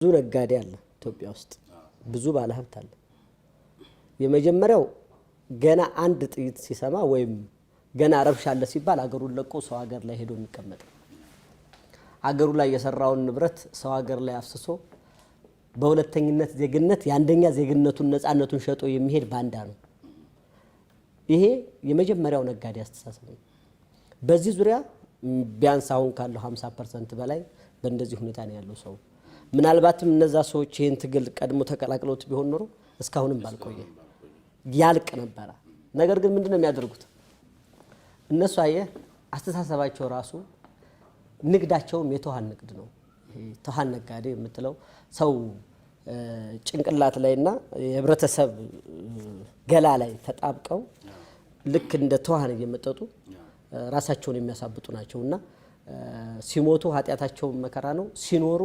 ብዙ ነጋዴ አለ ኢትዮጵያ ውስጥ ብዙ ባለሀብት አለ የመጀመሪያው ገና አንድ ጥይት ሲሰማ ወይም ገና ረብሻ አለ ሲባል አገሩን ለቆ ሰው ሀገር ላይ ሄዶ የሚቀመጥ አገሩ ላይ የሰራውን ንብረት ሰው ሀገር ላይ አፍስሶ በሁለተኝነት ዜግነት ያንደኛ ዜግነቱን ነፃነቱን ሸጦ የሚሄድ ባንዳ ነው ይሄ የመጀመሪያው ነጋዴ አስተሳሰብ ነው በዚህ ዙሪያ ቢያንስ አሁን ካለው 50% በላይ በእንደዚህ ሁኔታ ነው ያለው ሰው ምናልባትም እነዛ ሰዎች ይሄን ትግል ቀድሞ ተቀላቅለውት ቢሆን ኖሮ እስካሁንም ባልቆየ ያልቅ ነበር ነገር ግን ምንድነው የሚያደርጉት እነሱ አስተሳሰባቸው ራሱ ንግዳቸውም የተዋን ንግድ ነው ተዋን ነጋዴ የምትለው ሰው ጭንቅላት ላይና የህብረተሰብ ገላ ላይ ተጣብቀው ልክ እንደ ተዋን እየመጠጡ ራሳቸውን የሚያሳብጡ ናቸውና ሲሞቱ ኃጢያታቸው መከራ ነው ሲኖሩ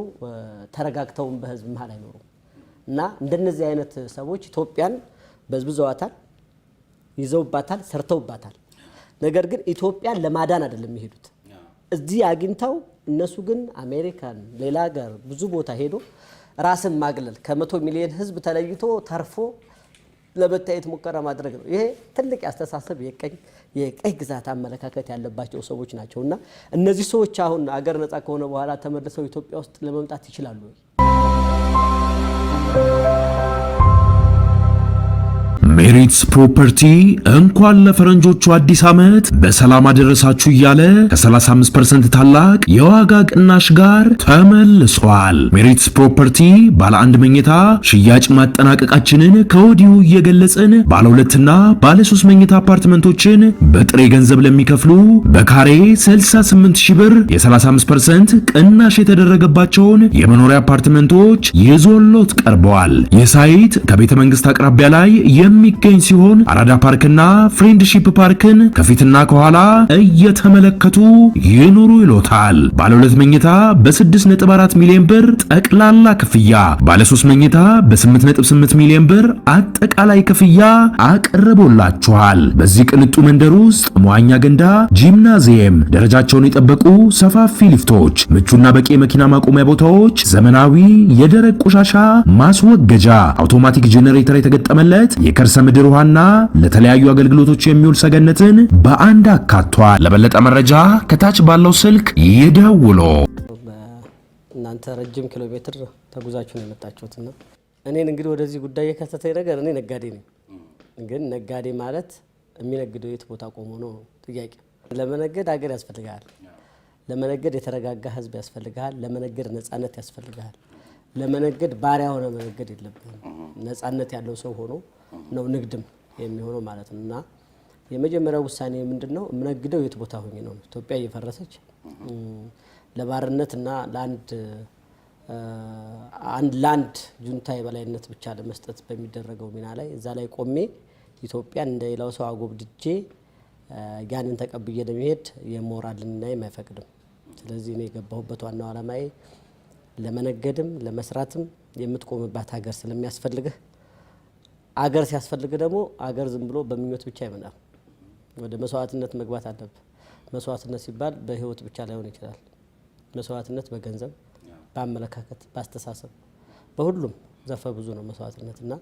ተረጋግተው በህዝብ መሃል አይኖሩ እና እንደነዚህ አይነት ሰዎች ኢትዮጵያን በዝብዘዋታል ይዘውባታል ሰርተውባታል ነገር ግን ኢትዮጵያን ለማዳን አይደለም የሚሄዱት እዚህ አግኝተው እነሱ ግን አሜሪካን ሌላ ሀገር ብዙ ቦታ ሄዶ ራስን ማግለል ከ100 ሚሊዮን ህዝብ ተለይቶ ተርፎ ለበታየት ሙከራ ማድረግ ነው ይሄ ትልቅ ያስተሳሰብ የቀይ ግዛት አመለካከት ያለባቸው ሰዎች ናቸውና እነዚህ ሰዎች አሁን አገር ነፃ ከሆነ በኋላ ተመልሰው ኢትዮጵያ ውስጥ ለመምጣት ይችላሉ ሜሪትስ ፕሮፐርቲ እንኳን ለፈረንጆቹ አዲስ ዓመት በሰላም አደረሳችሁ እያለ ከ35% ታላቅ የዋጋ ቅናሽ ጋር ተመልሷል። ሜሪትስ ፕሮፐርቲ ባለ አንድ መኝታ ሽያጭ ማጠናቀቃችንን ከወዲሁ እየገለጽን ባለ ሁለትና ባለ 3 መኝታ አፓርትመንቶችን በጥሬ ገንዘብ ለሚከፍሉ በካሬ 68000 ብር የ35% ቅናሽ የተደረገባቸውን የመኖሪያ አፓርትመንቶች ይዞሎት ቀርበዋል። የሳይት ከቤተ መንግስት አቅራቢያ ላይ የሚገኝ ሲሆን አራዳ ፓርክና ፍሬንድሺፕ ፓርክን ከፊትና ከኋላ እየተመለከቱ ይኑሩ ይሎታል። ባለ 2 መኝታ በ6.4 ሚሊዮን ብር ጠቅላላ ክፍያ፣ ባለ 3 መኝታ በ8.8 ሚሊዮን ብር አጠቃላይ ክፍያ አቅርቦላችኋል። በዚህ ቅንጡ መንደር ውስጥ መዋኛ ገንዳ፣ ጂምናዚየም፣ ደረጃቸውን የጠበቁ ሰፋፊ ሊፍቶች፣ ምቹና በቂ የመኪና ማቆሚያ ቦታዎች፣ ዘመናዊ የደረቅ ቆሻሻ ማስወገጃ፣ አውቶማቲክ ጄኔሬተር የተገጠመለት የከርሰ ምድር ውሃና ለተለያዩ አገልግሎቶች የሚውል ሰገነትን በአንድ አካቷል። ለበለጠ መረጃ ከታች ባለው ስልክ ይደውሉ። እናንተ ረጅም ኪሎ ሜትር ተጉዛችሁ ነው የመጣችሁትና እኔን እንግዲህ ወደዚህ ጉዳይ የከተተኝ ነገር እኔ ነጋዴ ነኝ ግን ነጋዴ ማለት የሚነግደው የት ቦታ ቆሞ ነው ጥያቄ ለመነገድ ሀገር ያስፈልጋል ለመነገድ የተረጋጋ ህዝብ ያስፈልጋል ለመነገድ ነፃነት ያስፈልጋል ለመነገድ ባሪያ ሆነ መነገድ የለብንም ነፃነት ያለው ሰው ሆኖ ነው ንግድም የሚሆነው ማለት ነውና የመጀመሪያው ውሳኔ ምንድነው ምነግደው የት ቦታ ሆኜ ነው ኢትዮጵያ እየፈረሰች ለባርነትና ላንድ ጁንታ የበላይነት ብቻ ለመስጠት በሚደረገው ሚና ላይ እዛ ላይ ቆሜ ኢትዮጵያን እንደሌላው ሰው አጎብድጄ ያንን ተቀብዬ ለመሄድ የሞራልና የማይፈቅድም ስለዚህ እኔ የገባሁበት ዋናው ዓላማዬ ለመነገድም ለመስራትም የምትቆምባት ሀገር ስለሚያስፈልግህ አገር ሲያስፈልግ ደግሞ አገር ዝም ብሎ በሚኞት ብቻ ይመጣል ወደ መስዋዕትነት መግባት አለበት መስዋዕትነት ሲባል በህይወት ብቻ ላይሆን ይችላል መስዋዕትነት በገንዘብ በአመለካከት በአስተሳሰብ በሁሉም ዘርፈ ብዙ ነው መስዋዕትነትና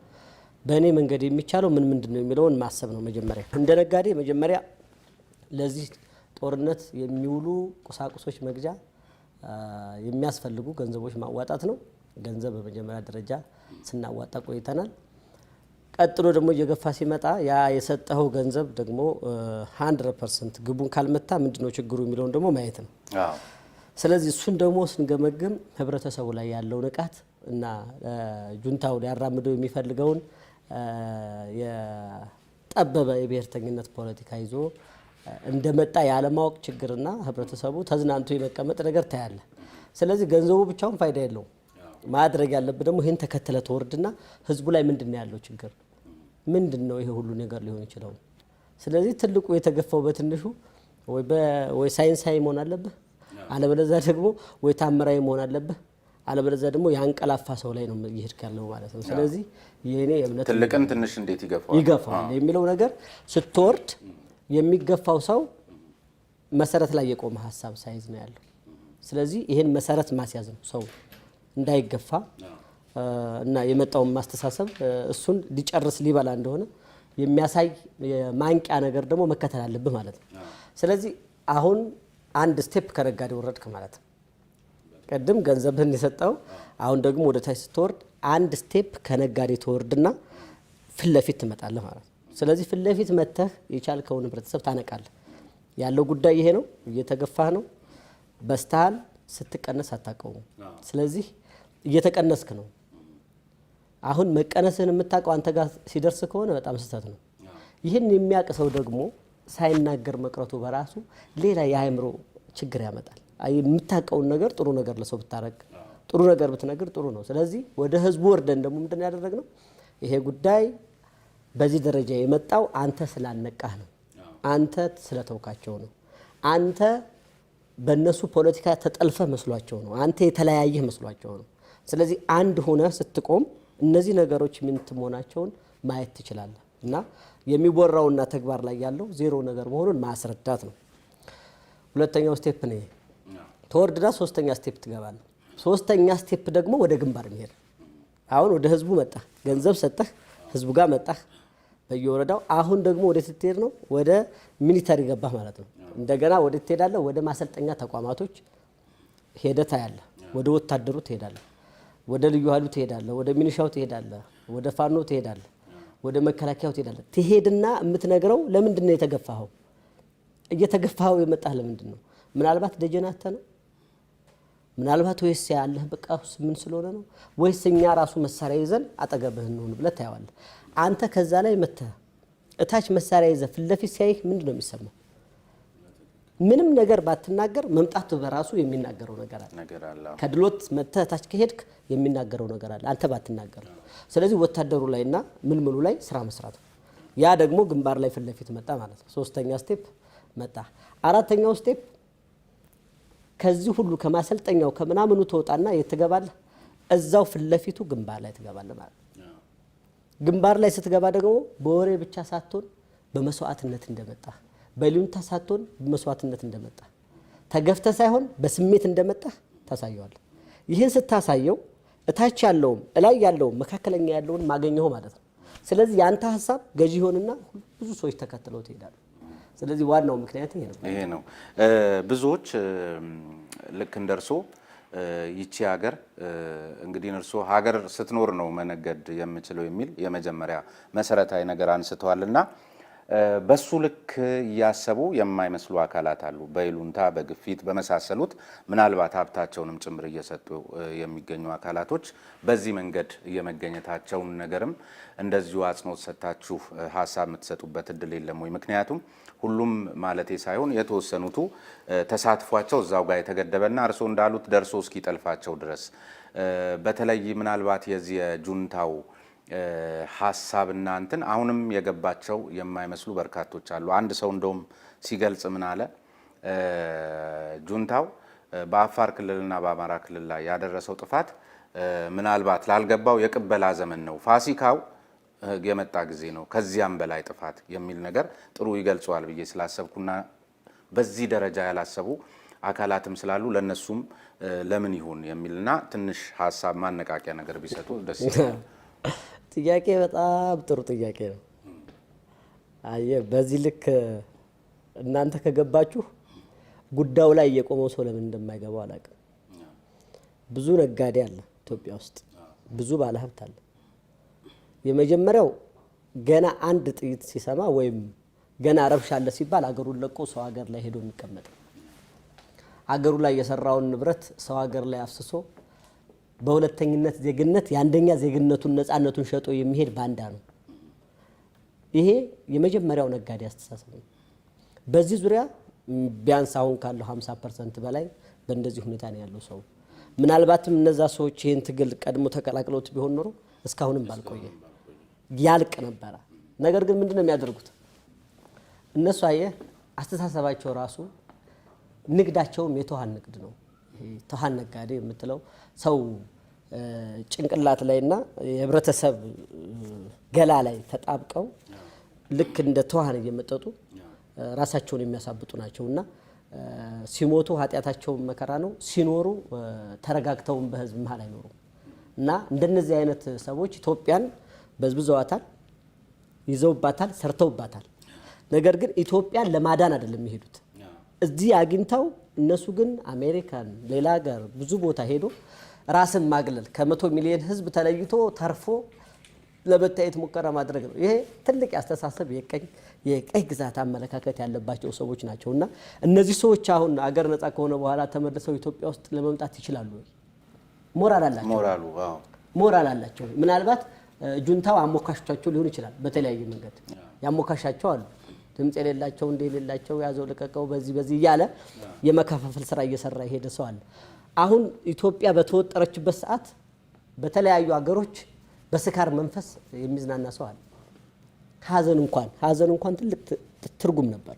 በእኔ መንገድ የሚቻለው ምንድነው የሚለውን ማሰብ ነው መጀመሪያ እንደነጋዴ መጀመሪያ ለዚህ ጦርነት የሚውሉ ቁሳቁሶች መግዣ የሚያስፈልጉ ገንዘቦች ማዋጣት ነው ገንዘብ በመጀመሪያ ደረጃ ስናዋጣ ቆይተናል ቀጥሎ ደግሞ እየገፋ ሲመጣ ያ የሰጠው ገንዘብ ደግሞ 100% ግቡን ካልመታ ምንድነው ችግሩ የሚለውን ደግሞ ማየት ነው ስለዚህ እሱን ደግሞ ስንገመግም ህብረተሰቡ ላይ ያለው ንቃት እና ጁንታው ሊያራምደው የሚፈልገውን የጠበበ የብሔርተኝነት ፖለቲካ ይዞ እንደመጣ ያለማወቅ ችግርና ህብረተሰቡ ተዝናንቶ የመቀመጥ ነገር ታያለ ስለዚህ ገንዘቡ ብቻውን ፋይዳ የለውም ማድረግ ያለበት ደግሞ ይሄን ተከተለ ተወርድና ህዝቡ ላይ ምንድነው ያለው ችግር ምንድነው ይሄ ሁሉ ነገር ሊሆን ይችላል ስለዚህ ትልቁ የተገፋው በትንሹ ወይ ሳይንሳዊ መሆን አለበት አለበለዚያ ደግሞ ወይ ታምራዊ መሆን አለበት አለበለዚያ ደግሞ ያንቀላፋ ሰው ላይ ነው ይሄድካለው ማለት ነው ስለዚህ የኔ የእምነት ትልቅን ትንሽ እንዴት ይገፋል የሚለው ነገር ስትወርድ የሚገፋው ሰው መሰረት ላይ የቆመ ሐሳብ ሳይዝ ነው ያለው ስለዚህ ይሄን መሰረት ማስያዝ ነው ሰው እንዳይገፋ እና የመጣውን ማስተሳሰብ እሱን ሊጨርስ ሊበላ እንደሆነ የሚያሳይ ማንቂያ ነገር ደግሞ መከተል አለብህ ማለት ነው። ስለዚህ አሁን አንድ ስቴፕ ከነጋዴ ወረድክ ማለት ነው። ቀደም ገንዘብህን የሰጠው አሁን ደግሞ ወደ ታች ስትወርድ አንድ ስቴፕ ከነጋዴ ተወርድና ፊት ለፊት ትመጣለህ ማለት ነው። ስለዚህ ፊት ለፊት መተህ የቻልከውን ህብረተሰብ ታነቃለህ። ያለው ጉዳይ ይሄ ነው። እየተገፋህ ነው። በስተሃል ስትቀነስ አታውቀውም። ስለዚህ እየተቀነስክ ነው። አሁን መቀነስን የምታውቀው አንተ ጋር ሲደርስ ከሆነ በጣም ስህተት ነው። ይህን የሚያውቅ ሰው ደግሞ ሳይናገር መቅረቱ በራሱ ሌላ የአእምሮ ችግር ያመጣል። የምታውቀውን ነገር ጥሩ ነገር ለሰው ብታረግ፣ ጥሩ ነገር ብትነግር ጥሩ ነው። ስለዚህ ወደ ህዝቡ ወርደን ደግሞ ምንድን ያደረግነው ይሄ ጉዳይ በዚህ ደረጃ የመጣው አንተ ስላነቃህ ነው። አንተ ስለተውካቸው ነው። አንተ በእነሱ ፖለቲካ ተጠልፈ መስሏቸው ነው። አንተ የተለያየህ መስሏቸው ነው። ስለዚህ አንድ ሆነ ስትቆም እነዚህ ነገሮች ምን መሆናቸውን ማየት ትችላለህ እና የሚወራውና ተግባር ላይ ያለው ዜሮ ነገር መሆኑን ማስረዳት ነው። ሁለተኛው ስቴፕ ነው። ተወርድና ሶስተኛ ስቴፕ ትገባለህ። ሶስተኛ ስቴፕ ደግሞ ወደ ግንባር መሄድ። አሁን ወደ ህዝቡ መጣህ፣ ገንዘብ ሰጠህ፣ ህዝቡ ጋር መጣህ በየወረዳው። አሁን ደግሞ ወደ ትሄድ ነው ወደ ሚሊተሪ ገባህ ማለት ነው። እንደገና ወደ ትሄዳለህ፣ ወደ ማሰልጠኛ ተቋማቶች ሄደህ ታያለህ። ወደ ወታደሩ ትሄዳለህ፣ ወደ ልዩ ኃይሉ ትሄዳለህ፣ ወደ ሚኒሻው ትሄዳለህ፣ ወደ ፋኖ ትሄዳለህ፣ ወደ መከላከያው ትሄዳለህ። ትሄድና የምትነግረው ለምንድን ነው የተገፋኸው? እየተገፋኸው የመጣህ ለምንድን ነው? ምናልባት ደጀናተ ነው? ምናልባት ወይስ ያለህ በቃ ምን ስለሆነ ነው? ወይስ እኛ ራሱ መሳሪያ ይዘን አጠገብህ ነው ብለህ ታያዋለህ። አንተ ከዛ ላይ መተህ እታች መሳሪያ ይዘህ ፊት ለፊት ሲያይህ ምንድን ነው የሚሰማው? ምንም ነገር ባትናገር መምጣቱ በራሱ የሚናገረው ነገር አለ። ከድሎት መተህ እታች ከሄድክ የሚናገረው ነገር አለ አንተ ባትናገር። ስለዚህ ወታደሩ ላይና ምልምሉ ላይ ስራ መስራት ነው። ያ ደግሞ ግንባር ላይ ፊት ለፊት መጣ ማለት ነው። ሶስተኛ ስቴፕ መጣ። አራተኛው ስቴፕ ከዚህ ሁሉ ከማሰልጠኛው ከምናምኑ ተወጣና የትገባለህ እዛው ፊት ለፊቱ ግንባር ላይ ትገባለህ ማለት ነው። ግንባር ላይ ስትገባ ደግሞ በወሬ ብቻ ሳትሆን በመስዋዕትነት እንደመጣ፣ በሊዩንታ ሳትሆን በመስዋዕትነት እንደመጣ፣ ተገፍተ ሳይሆን በስሜት እንደመጣ ታሳየዋለህ። ይህን ስታሳየው እታች ያለውም እላይ ያለውም መካከለኛ ያለውን ማገኘው ማለት ነው። ስለዚህ ያንተ ሐሳብ ገዢ ሆንና ብዙ ሰዎች ተከትለው ይሄዳሉ። ስለዚህ ዋናው ምክንያት ይሄ ነው። ብዙዎች ልክ እንደርሶ ይቺ ሀገር እንግዲህ እርሶ ሀገር ስትኖር ነው መነገድ የምችለው የሚል የመጀመሪያ መሰረታዊ ነገር አንስተዋልና በሱ ልክ እያሰቡ የማይመስሉ አካላት አሉ። በይሉንታ በግፊት በመሳሰሉት ምናልባት ሀብታቸውንም ጭምር እየሰጡ የሚገኙ አካላቶች በዚህ መንገድ የመገኘታቸውን ነገርም እንደዚሁ አጽንኦት ሰጥታችሁ ሀሳብ የምትሰጡበት እድል የለም ወይ? ምክንያቱም ሁሉም ማለቴ ሳይሆን የተወሰኑቱ ተሳትፏቸው እዛው ጋር የተገደበና እርሶ እንዳሉት ደርሶ እስኪጠልፋቸው ድረስ በተለይ ምናልባት የዚህ የጁንታው ሀሳብና እንትን አሁንም የገባቸው የማይመስሉ በርካቶች አሉ። አንድ ሰው እንደውም ሲገልጽ ምን አለ፣ ጁንታው በአፋር ክልልና በአማራ ክልል ላይ ያደረሰው ጥፋት ምናልባት ላልገባው የቅበላ ዘመን ነው፣ ፋሲካው የመጣ ጊዜ ነው፣ ከዚያም በላይ ጥፋት የሚል ነገር ጥሩ ይገልጸዋል ብዬ ስላሰብኩና በዚህ ደረጃ ያላሰቡ አካላትም ስላሉ ለነሱም ለምን ይሁን የሚልና ትንሽ ሀሳብ ማነቃቂያ ነገር ቢሰጡ ደስ ይላል። ጥያቄ በጣም ጥሩ ጥያቄ ነው። አየህ በዚህ ልክ እናንተ ከገባችሁ ጉዳዩ ላይ የቆመው ሰው ለምን እንደማይገባው አላውቅም። ብዙ ነጋዴ አለ ኢትዮጵያ ውስጥ፣ ብዙ ባለሀብት አለ። የመጀመሪያው ገና አንድ ጥይት ሲሰማ ወይም ገና ረብሻ አለ ሲባል አገሩን ለቆ ሰው ሀገር ላይ ሄዶ የሚቀመጥ፣ አገሩ ላይ የሰራውን ንብረት ሰው ሀገር ላይ አፍስሶ በሁለተኝነት ዜግነት የአንደኛ ዜግነቱን ነፃነቱን ሸጦ የሚሄድ ባንዳ ነው። ይሄ የመጀመሪያው ነጋዴ አስተሳሰብ ነው። በዚህ ዙሪያ ቢያንስ አሁን ካለው 50% በላይ በእንደዚህ ሁኔታ ነው ያለው ሰው። ምናልባትም እነዛ ሰዎች ይህን ትግል ቀድሞ ተቀላቅለውት ቢሆን ኖሮ እስካሁንም ባልቆየ ያልቅ ነበረ። ነገር ግን ምንድነው የሚያደርጉት እነሱ? አየህ አስተሳሰባቸው ራሱ ንግዳቸውም የተዋሃን ንግድ ነው። ተዋሃን ነጋዴ የምትለው ሰው ጭንቅላት ላይና የህብረተሰብ ገላ ላይ ተጣብቀው ልክ እንደ ተዋሃን እየመጠጡ ራሳቸውን የሚያሳብጡ ናቸውና ሲሞቱ ኃጢያታቸው መከራ ነው ሲኖሩ ተረጋግተው በህዝብ መሃል አይኖሩም እና እንደነዚህ አይነት ሰዎች ኢትዮጵያን በዝብዘዋታል ይዘውባታል ሰርተውባታል ነገር ግን ኢትዮጵያን ለማዳን አይደለም የሚሄዱት እዚህ አግኝተው እነሱ ግን አሜሪካን ሌላ ሀገር ብዙ ቦታ ሄዶ ራስን ማግለል ከ100 ሚሊዮን ህዝብ ተለይቶ ተርፎ ለበታየት ሙከራ ማድረግ ነው ይሄ ትልቅ ያስተሳሰብ የቀይ ግዛት አመለካከት ያለባቸው ሰዎች ናቸውና እነዚህ ሰዎች አሁን አገር ነፃ ከሆነ በኋላ ተመልሰው ኢትዮጵያ ውስጥ ለመምጣት ይችላሉ ሞራል አላቸው ሞራል አላቸው ምናልባት ጁንታው አሞካሽቷቸው ሊሆን ይችላል በተለያየ መንገድ ያሞካሻቸው አሉ ድምጽ የሌላቸው እንደሌላቸው ያዘው ለቀቀው በዚህ ያለ የመከፋፈል ስራ እየሰራ ይሄደ ሰው አለ አሁን ኢትዮጵያ በተወጠረችበት ሰዓት በተለያዩ ሀገሮች በስካር መንፈስ የሚዝናና ሰው አለ ሀዘን እንኳን ትልቅ ትርጉም ነበር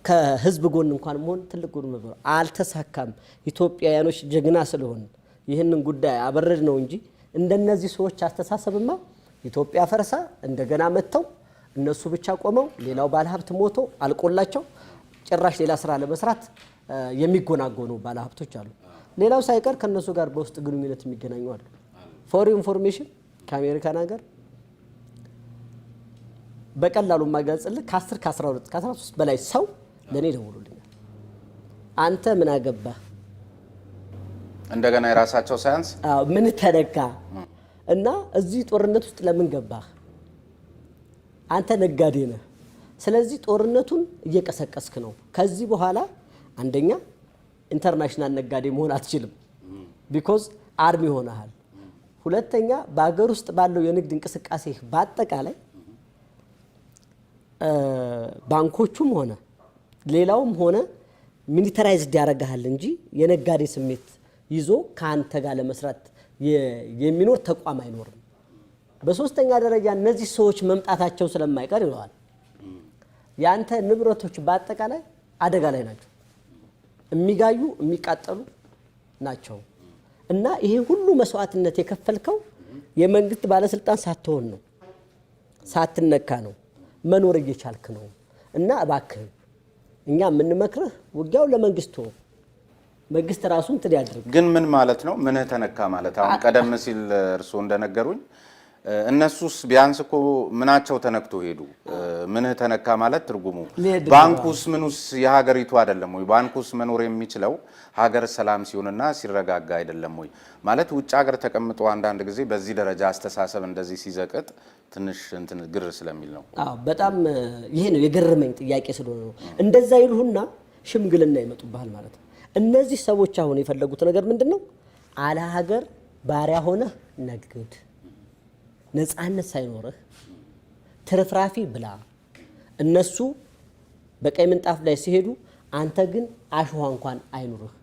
ከህዝብ ጎን እንኳን መሆን ትልቅ ጉድ ነበር አልተሳካም ኢትዮጵያውያኖች ጀግና ስለሆነ ይህንን ጉዳይ አበረድ ነው እንጂ እንደነዚህ ሰዎች አስተሳሰብማ ኢትዮጵያ ፈርሳ እንደገና መተው እነሱ ብቻ ቆመው ሌላው ባለሀብት ሞቶ አልቆላቸው ጭራሽ ሌላ ስራ ለመስራት የሚጎናጎኑ ባለሀብቶች አሉ ሌላው ሳይቀር ከነሱ ጋር በውስጥ ግንኙነት የሚገናኙ አሉ ፎር ኢንፎርሜሽን ከአሜሪካን ሀገር በቀላሉ ማጋጽልህ ከ10 ከ12 ከ13 በላይ ሰው ለኔ ደውሉልኛል አንተ ምን አገባህ እንደገና የራሳቸው ሳይንስ ምን ተነካ እና እዚህ ጦርነት ውስጥ ለምን ገባህ አንተ ነጋዴ ነህ ስለዚህ ጦርነቱን እየቀሰቀስክ ነው ከዚህ በኋላ አንደኛ ኢንተርናሽናል ነጋዴ መሆን አትችልም ቢኮዝ አርሚ ሆነሃል ሁለተኛ በአገር ውስጥ ባለው የንግድ እንቅስቃሴ በአጠቃላይ ባንኮቹም ሆነ ሌላውም ሆነ ሚሊታራይዝድ ያደርጋል እንጂ የነጋዴ ስሜት ይዞ ካንተ ጋር ለመስራት የሚኖር ተቋም አይኖርም በሶስተኛ ደረጃ እነዚህ ሰዎች መምጣታቸው ስለማይቀር ይሏል ያንተ ንብረቶች በአጠቃላይ አደጋ ላይ ናቸው የሚጋዩ የሚቃጠሉ ናቸው እና ይሄ ሁሉ መስዋዕትነት የከፈልከው የመንግስት ባለስልጣን ሳትሆን ነው ሳትነካ ነው መኖር እየቻልክ ነው እና እባክህ እኛ የምንመክርህ ውጊያው ለመንግስቱ መንግስት ራሱን እንትን ያድርግ ግን ምን ማለት ነው ምን ተነካ ማለት አሁን ቀደም ሲል እርሱ እንደነገሩኝ እነሱስ ቢያንስ እኮ ምናቸው ተነክቶ ሄዱ ምን ተነካ ማለት ትርጉሙ ባንኩስ ምኑስ የሀገሪቱ አይደለም ወይ ባንኩስ መኖር የሚችለው ሀገር ሰላም ሲሆንና ሲረጋጋ አይደለም ወይ ማለት ውጭ ሀገር ተቀምጦ አንዳንድ ጊዜ በዚህ ደረጃ አስተሳሰብ እንደዚህ ሲዘቅጥ ትንሽ እንትን ግር ስለሚል ነው በጣም ይሄ ነው የገረመኝ ጥያቄ ስለሆነ ነው እንደዛ ይሉና ሽምግልና ይመጡብሃል ማለት ነው እነዚህ ሰዎች አሁን የፈለጉት ነገር ምንድነው አለ ሀገር ባሪያ ሆነ ነግድ ነፃነት ሳይኖርህ ትርፍራፊ ብላ እነሱ በቀይ ምንጣፍ ላይ ሲሄዱ አንተ ግን አሽዋ እንኳን አይኑርህ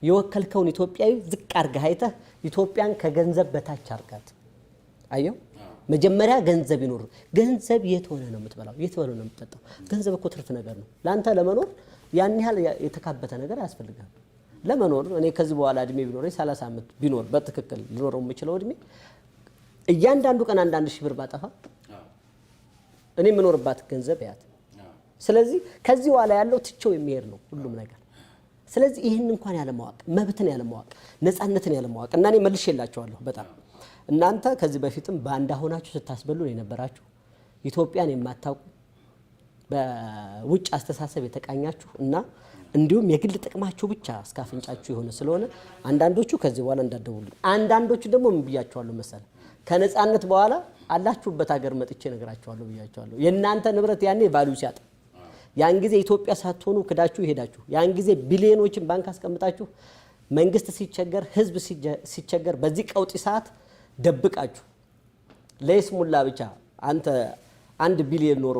የወከልከውን ኢትዮጵያዊ ዝቅ አርገህ አይተህ ኢትዮጵያን ከገንዘብ በታች አርጋት አየው መጀመሪያ ገንዘብ ይኖር ገንዘብ የት ሆነ ነው የምትበላው የት ሆነ ነው የምትጠጣው ገንዘብ እኮ ትርፍ ነገር ነው ላንተ ለመኖር ያን ያህል የተካበተ ነገር ያስፈልጋል ለመኖር እኔ ከዚህ በኋላ እድሜ ቢኖር 30 አመት ቢኖር በትክክል ሊኖረው የምችለው እድሜ እያንዳንዱ ቀን አንዳንድ ሺህ ብር ባጠፋ እኔ የምኖርባት ገንዘብ ያት ስለዚህ ከዚህ በኋላ ያለው ትቼው የሚሄድ ነው ሁሉም ነገር ስለዚህ ይሄን እንኳን ያለ ማወቅ መብትን ያለ ማወቅ ነፃነትን ያለ ማወቅ እና እኔ መልሼላችኋለሁ በጣም እናንተ ከዚህ በፊትም ባንዳ ሆናችሁ ስታስበሉ የነበራችሁ ኢትዮጵያን የማታውቁ በውጭ አስተሳሰብ የተቃኛችሁ እና እንዲሁም የግል ጥቅማችሁ ብቻ እስካፍንጫችሁ የሆነ ስለሆነ አንዳንዶቹ ከዚህ በኋላ እንዳደውሉ አንዳንዶቹ ደግሞ ምን ብያችኋለሁ መሰለ ከነፃነት በኋላ አላችሁበት ሀገር መጥቼ ነግራችኋለሁ ብያችኋለሁ የእናንተ ንብረት ያኔ ቫልዩ ሲያጣ ያን ጊዜ ኢትዮጵያ ሳትሆኑ ክዳችሁ ይሄዳችሁ ያን ጊዜ ቢሊዮኖችን ባንክ አስቀምጣችሁ መንግስት ሲቸገር ህዝብ ሲቸገር በዚህ ቀውጢ ሰዓት ደብቃችሁ ለይስሙላ ብቻ አንተ 1 ቢሊዮን ኖሮ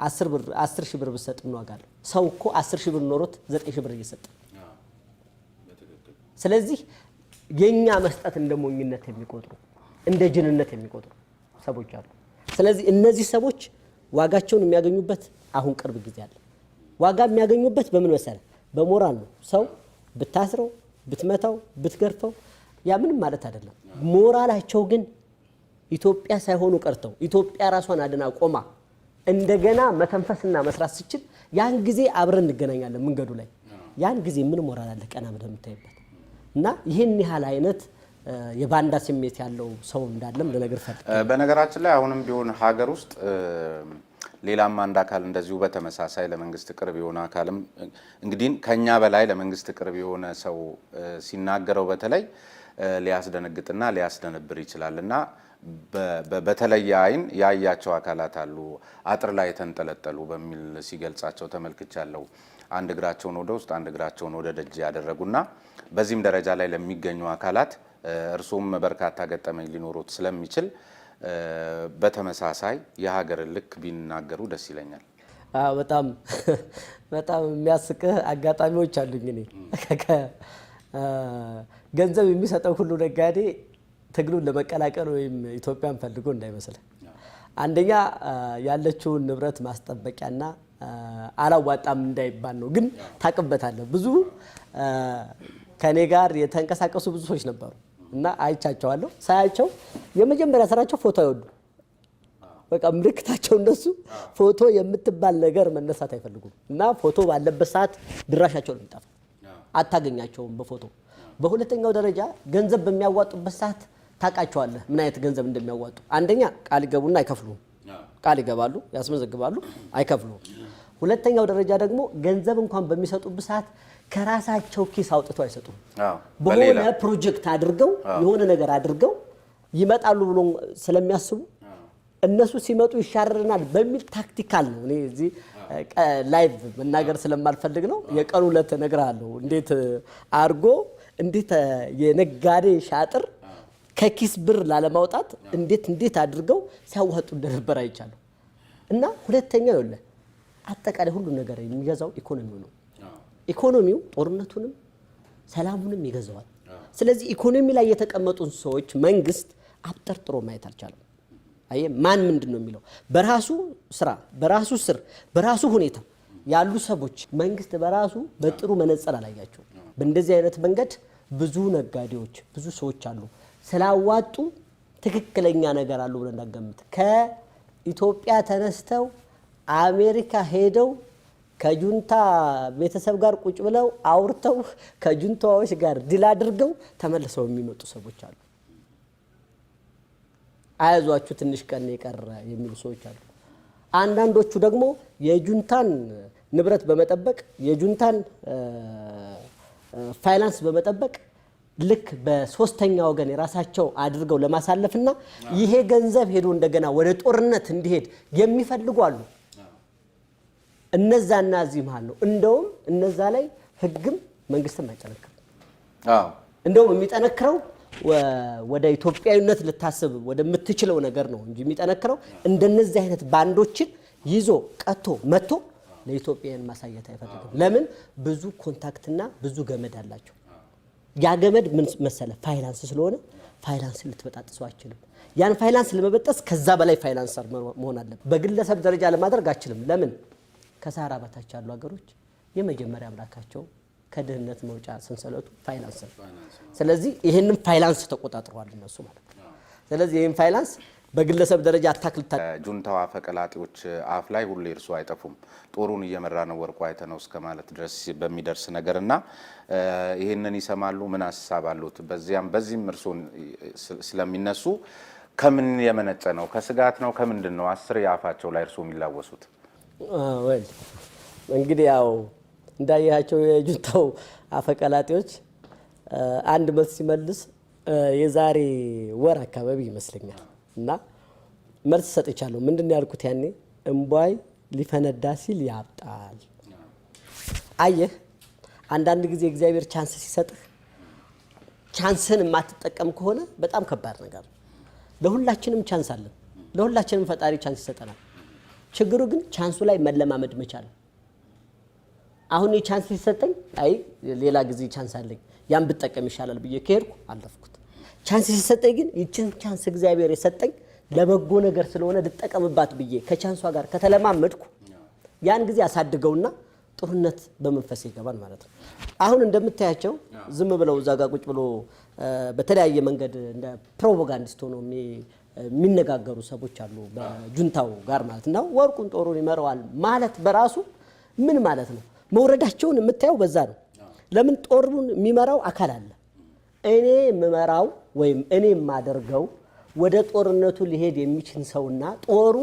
10 ሺህ ብር ብትሰጥ ምን ዋጋ አለው ሰው እኮ 10 ሺህ ብር ኖሮት 9 ሺህ ብር እየሰጠ ስለዚህ የኛ መስጠት እንደሞኝነት የሚቆጥሩ እንደ ጅንነት የሚቆጥሩ ሰዎች አሉ ስለዚህ እነዚህ ሰዎች ዋጋቸውን የሚያገኙበት አሁን ቅርብ ጊዜ አለ ዋጋ የሚያገኙበት በምን መሰለ በሞራል ነው ሰው ብታስረው ብትመታው ብትገርፈው ያ ምንም ማለት አይደለም ሞራላቸው ግን ኢትዮጵያ ሳይሆኑ ቀርተው ኢትዮጵያ ራሷን አድና ቆማ እንደገና መተንፈስና መስራት ሲችል ያን ጊዜ አብረን እንገናኛለን መንገዱ ላይ። ያን ጊዜ ምን ሞራል አለ ቀና የምታይበት እና ይህን ያህል አይነት የባንዳ ስሜት ያለው ሰው እንዳለም ለነገር ፈልግ። በነገራችን ላይ አሁንም ቢሆን ሀገር ውስጥ ሌላም አንድ አካል እንደዚሁ በተመሳሳይ ለመንግስት ቅርብ የሆነ አካልም እንግዲህ ከኛ በላይ ለመንግስት ቅርብ የሆነ ሰው ሲናገረው በተለይ ሊያስደነግጥና ሊያስደነብር ይችላልና በተለየ አይን ያያቸው አካላት አሉ። አጥር ላይ የተንጠለጠሉ በሚል ሲገልጻቸው ተመልክቻለሁ። አንድ እግራቸውን ወደ ውስጥ አንድ እግራቸውን ወደ ደጅ ያደረጉና በዚህም ደረጃ ላይ ለሚገኙ አካላት እርሱም በርካታ ገጠመኝ ሊኖሩት ስለሚችል በተመሳሳይ የሀገር ልክ ቢናገሩ ደስ ይለኛል። በጣም በጣም የሚያስቅህ አጋጣሚዎች አሉኝ። እኔ ገንዘብ የሚሰጠው ሁሉ ነጋዴ ትግሉን ለመቀላቀል ወይም ኢትዮጵያን ፈልጎ እንዳይመስል። አንደኛ ያለችውን ንብረት ማስጠበቂያና አላዋጣም እንዳይባል ነው። ግን ታቅበታለህ። ብዙ ከኔ ጋር የተንቀሳቀሱ ብዙ ሰዎች ነበሩ እና አይቻቸዋለሁ። ሳያቸው የመጀመሪያ ስራቸው ፎቶ አይወዱ። በቃ ምልክታቸው እነሱ ፎቶ የምትባል ነገር መነሳት አይፈልጉም እና ፎቶ ባለበት ሰዓት ድራሻቸው ነው የሚጠፋው። አታገኛቸውም በፎቶ። በሁለተኛው ደረጃ ገንዘብ በሚያዋጡበት ሰዓት ታውቃቸዋለህ ምን አይነት ገንዘብ እንደሚያዋጡ። አንደኛ ቃል ይገቡና አይከፍሉም። ቃል ይገባሉ፣ ያስመዘግባሉ፣ አይከፍሉም። ሁለተኛው ደረጃ ደግሞ ገንዘብ እንኳን በሚሰጡበት ሰዓት ከራሳቸው ኪስ አውጥተው አይሰጡም። በሆነ ፕሮጀክት አድርገው የሆነ ነገር አድርገው ይመጣሉ ብሎ ስለሚያስቡ እነሱ ሲመጡ ይሻረናል በሚል ታክቲካል ነው። እኔ እዚህ ላይቭ መናገር ስለማልፈልግ ነው። የቀኑ ዕለት እነግርሃለሁ እንዴት አድርጎ እንዴት የነጋዴ ሻጥር ከኪስ ብር ላለማውጣት እንዴት አድርገው ሲያዋጡ እንደነበር አይቻለሁ። እና ሁለተኛው ይኸውልህ አጠቃላይ ሁሉ ነገር የሚገዛው ኢኮኖሚው ነው። ኢኮኖሚው ጦርነቱንም ሰላሙንም ይገዛዋል። ስለዚህ ኢኮኖሚ ላይ የተቀመጡን ሰዎች መንግስት አብጠርጥሮ ማየት አልቻለም። አየ ማን ምንድነው የሚለው በራሱ ስራ በራሱ ስር በራሱ ሁኔታ ያሉ ሰዎች መንግስት በራሱ በጥሩ መነጽር አላያቸው። በእንደዚህ አይነት መንገድ ብዙ ነጋዴዎች ብዙ ሰዎች አሉ ስላዋጡ ትክክለኛ ነገር አሉ ብለን እንዳገምት ከኢትዮጵያ ተነስተው አሜሪካ ሄደው ከጁንታ ቤተሰብ ጋር ቁጭ ብለው አውርተው ከጁንታዎች ጋር ድል አድርገው ተመልሰው የሚመጡ ሰዎች አሉ። አይዟችሁ ትንሽ ቀን የቀረ የሚሉ ሰዎች አሉ። አንዳንዶቹ ደግሞ የጁንታን ንብረት በመጠበቅ የጁንታን ፋይናንስ በመጠበቅ ልክ በሶስተኛ ወገን የራሳቸው አድርገው ለማሳለፍና ይሄ ገንዘብ ሄዶ እንደገና ወደ ጦርነት እንዲሄድ የሚፈልጉ አሉ። እነዛና እዚህ መሃል ነው። እንደውም እነዛ ላይ ህግም መንግስትም አይጠነክርም። እንደውም የሚጠነክረው ወደ ኢትዮጵያዊነት ልታስብ ወደምትችለው ነገር ነው እንጂ የሚጠነክረው እንደነዚህ አይነት ባንዶችን ይዞ ቀጥቶ መጥቶ ለኢትዮጵያውያን ማሳየት አይፈልግም። ለምን? ብዙ ኮንታክትና ብዙ ገመድ አላቸው። ያ ገመድ ምን መሰለ ፋይናንስ ስለሆነ ፋይናንስ ልትበጣጥሰው አይችልም። ያን ፋይናንስ ለመበጠስ ከዛ በላይ ፋይናንሰር መሆን አለበት። በግለሰብ ደረጃ ለማድረግ አይችልም። ለምን? ከሳህራ በታች ያሉ ሀገሮች የመጀመሪያ አምላካቸው ከድህነት መውጫ ሰንሰለቱ ፋይናንስ ነው። ስለዚህ ይሄንን ፋይናንስ ተቆጣጥረዋል እነሱ ማለት ነው። ስለዚህ ይሄን ፋይናንስ በግለሰብ ደረጃ አታክልታ ጁንታው አፈቀላጤዎች አፍ ላይ ሁሌ እርሱ አይጠፉም። ጦሩን እየመራ ነው ወርቁ አይተነው እስከ ማለት ድረስ በሚደርስ ነገርና ይሄንን ይሰማሉ። ምን ሐሳብ አሉት? በዚህም እርሱን ስለሚነሱ ከምን የመነጨ ነው? ከስጋት ነው? ከምንድን ነው? አስር የአፋቸው ላይ እርሱ የሚላወሱት ወይ እንግዲህ ያው እንዳያቸው የጁንታው አፈቀላጤዎች አንድ መልስ ሲመልስ የዛሬ ወር አካባቢ ይመስለኛል እና መልስ ሰጥቻለሁ። ምንድነው ያልኩት ያኔ? እምቧይ ሊፈነዳ ሲል ያብጣል። አየህ አንዳንድ ጊዜ እግዚአብሔር ቻንስ ሲሰጥህ ቻንስን የማትጠቀም ከሆነ በጣም ከባድ ነገር ነው። ለሁላችንም ቻንስ አለን። ለሁላችንም ፈጣሪ ቻንስ ይሰጠናል። ችግሩ ግን ቻንሱ ላይ መለማመድ መቻል። አሁን ቻንስ ሲሰጠኝ አይ ሌላ ጊዜ ቻንስ አለኝ ያን ብጠቀም ይሻላል ብዬ ከሄድኩ አለፍኩት። ቻንስ ሲሰጠኝ ግን ይችን ቻንስ እግዚአብሔር የሰጠኝ ለበጎ ነገር ስለሆነ ልጠቀምባት ብዬ ከቻንሷ ጋር ከተለማመድኩ ያን ጊዜ አሳድገውና ጦርነት በመንፈስ ይገባል ማለት ነው። አሁን እንደምታያቸው ዝም ብለው እዛ ጋር ቁጭ ብሎ በተለያየ መንገድ እንደ ፕሮፓጋንዲስት ሆኖ የሚነጋገሩ ሰዎች አሉ በጁንታው ጋር ማለት ነው። ወርቁን ጦሩን ይመራዋል ማለት በራሱ ምን ማለት ነው? መውረዳቸውን የምታየው በዛ ነው። ለምን ጦሩን የሚመራው አካል አለ። እኔ የምመራው ወይም እኔ የማደርገው ወደ ጦርነቱ ሊሄድ የሚችል ሰውና ጦሩ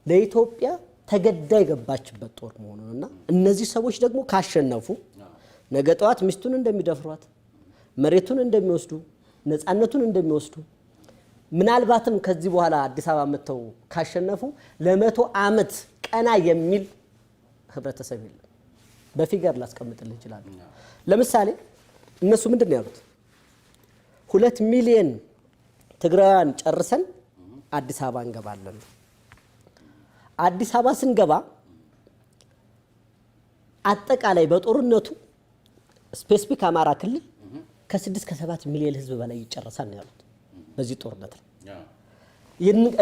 ለኢትዮጵያ ተገዳ የገባችበት ጦር መሆኑንና እነዚህ ሰዎች ደግሞ ካሸነፉ ነገ ጠዋት ሚስቱን እንደሚደፍሯት፣ መሬቱን እንደሚወስዱ፣ ነፃነቱን እንደሚወስዱ ምናልባትም ከዚህ በኋላ አዲስ አበባ መጥተው ካሸነፉ ለ100 ዓመት ቀና የሚል ህብረተሰብ የለም። በፊገር ላስቀምጥልህ ይችላል። ለምሳሌ እነሱ ምንድነው ያሉት? 2 ሚሊዮን ትግራውያን ጨርሰን አዲስ አበባ እንገባለን። አዲስ አበባ ስንገባ አጠቃላይ በጦርነቱ ስፔሲፊክ አማራ ክልል ከ6 ከ7 ሚሊዮን ህዝብ በላይ ይጨርሳል ነው ያሉት። በዚህ ጦርነት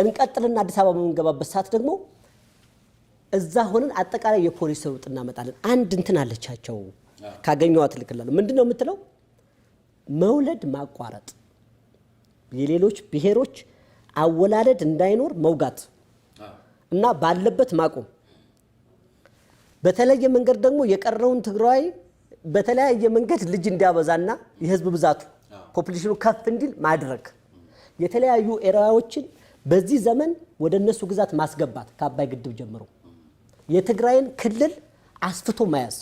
እንቀጥልና አዲስ አበባ በምንገባበት ሰዓት ደግሞ እዛ ሆነን አጠቃላይ የፖሊስ ለውጥ እናመጣለን። አንድ እንትን አለቻቸው ካገኘዋት ልክላለሁ። ምንድነው የምትለው? መውለድ ማቋረጥ፣ የሌሎች ብሔሮች አወላለድ እንዳይኖር መውጋት እና ባለበት ማቆም፣ በተለየ መንገድ ደግሞ የቀረውን ትግራይ በተለያየ መንገድ ልጅ እንዲያበዛና የህዝብ ብዛቱ ፖፑሌሽኑ ከፍ እንዲል ማድረግ፣ የተለያዩ ኤሪያዎችን በዚህ ዘመን ወደ እነሱ ግዛት ማስገባት ከአባይ ግድብ ጀምሮ የትግራይን ክልል አስፍቶ መያዝ፣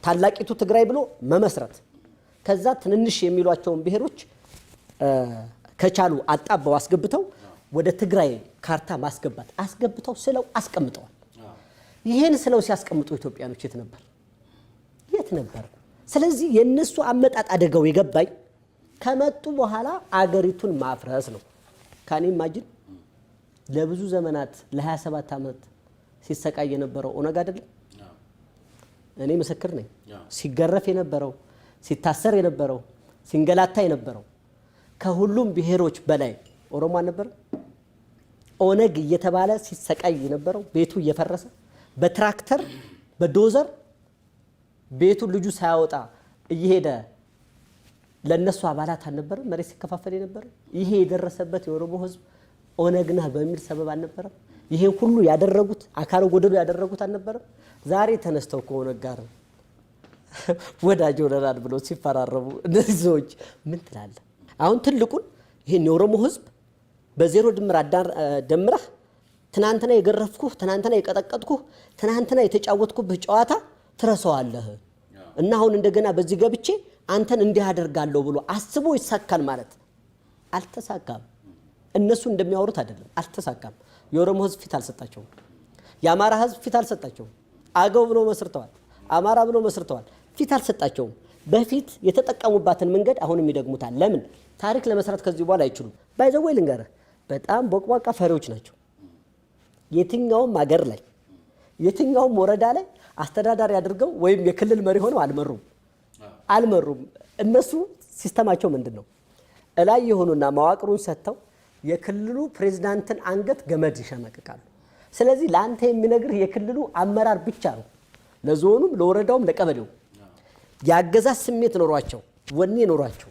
ታላቂቱ ትግራይ ብሎ መመስረት፣ ከዛ ትንንሽ የሚሏቸውን ብሔሮች ከቻሉ አጣበው አስገብተው ወደ ትግራይ ካርታ ማስገባት አስገብተው ስለው አስቀምጠዋል። ይሄን ስለው ሲያስቀምጡ ኢትዮጵያኖች የት ነበር? የት ነበር? ስለዚህ የነሱ አመጣጥ አደጋው የገባኝ ከመጡ በኋላ አገሪቱን ማፍረስ ነው። ካኔ ማጅን ለብዙ ዘመናት ለ27 ዓመት ሲሰቃይ የነበረው ኦነግ አይደለም? እኔ ምስክር ነኝ። ሲገረፍ የነበረው፣ ሲታሰር የነበረው፣ ሲንገላታ የነበረው ከሁሉም ብሔሮች በላይ ኦሮሞ አልነበረም? ኦነግ እየተባለ ሲሰቃይ የነበረው ቤቱ እየፈረሰ በትራክተር በዶዘር ቤቱ ልጁ ሳያወጣ እየሄደ ለነሱ አባላት አልነበረም መሬት ሲከፋፈል የነበረው? ይሄ የደረሰበት የኦሮሞ ህዝብ ኦነግና በሚል ሰበብ አልነበረም? ይሄን ሁሉ ያደረጉት አካለ ጎደሉ ያደረጉት አልነበረም? ዛሬ ተነስተው ከኦነግ ጋር ወዳጅ ሆነናል ብለው ሲፈራረሙ እነዚህ ሰዎች ምን ትላለህ? አሁን ትልቁን ይሄን የኦሮሞ ህዝብ በዜሮ ድምር ደምረህ ትናንትና የገረፍኩህ፣ ትናንትና የቀጠቀጥኩህ፣ ትናንትና የተጫወትኩብህ ጨዋታ ትረሳዋለህ እና አሁን እንደገና በዚህ ገብቼ አንተን እንዲህ አደርጋለሁ ብሎ አስቦ ይሳካል ማለት አልተሳካም። እነሱ እንደሚያወሩት አይደለም፣ አልተሳካም። የኦሮሞ ህዝብ ፊት አልሰጣቸውም። የአማራ ህዝብ ፊት አልሰጣቸውም። አገው ብሎ መስርተዋል፣ አማራ ብሎ መስርተዋል። ፊት አልሰጣቸውም። በፊት የተጠቀሙባትን መንገድ አሁንም ይደግሙታል። ለምን? ታሪክ ለመስራት ከዚህ በኋላ አይችሉም። ባይዘወይ ልንገርህ፣ በጣም ቦቅቧቃ ፈሪዎች ናቸው። የትኛውም አገር ላይ የትኛውም ወረዳ ላይ አስተዳዳሪ አድርገው ወይም የክልል መሪ ሆነው አልመሩም። እነሱ ሲስተማቸው ምንድነው? እላይ የሆኑና መዋቅሩን ሰጥተው የክልሉ ፕሬዝዳንትን አንገት ገመድ ይሸመቅቃሉ። ስለዚህ ለአንተ የሚነግርህ የክልሉ አመራር ብቻ ነው። ለዞኑም፣ ለወረዳውም፣ ለቀበሌው ያገዛዝ ስሜት ኖሯቸው ወኔ ኖሯቸው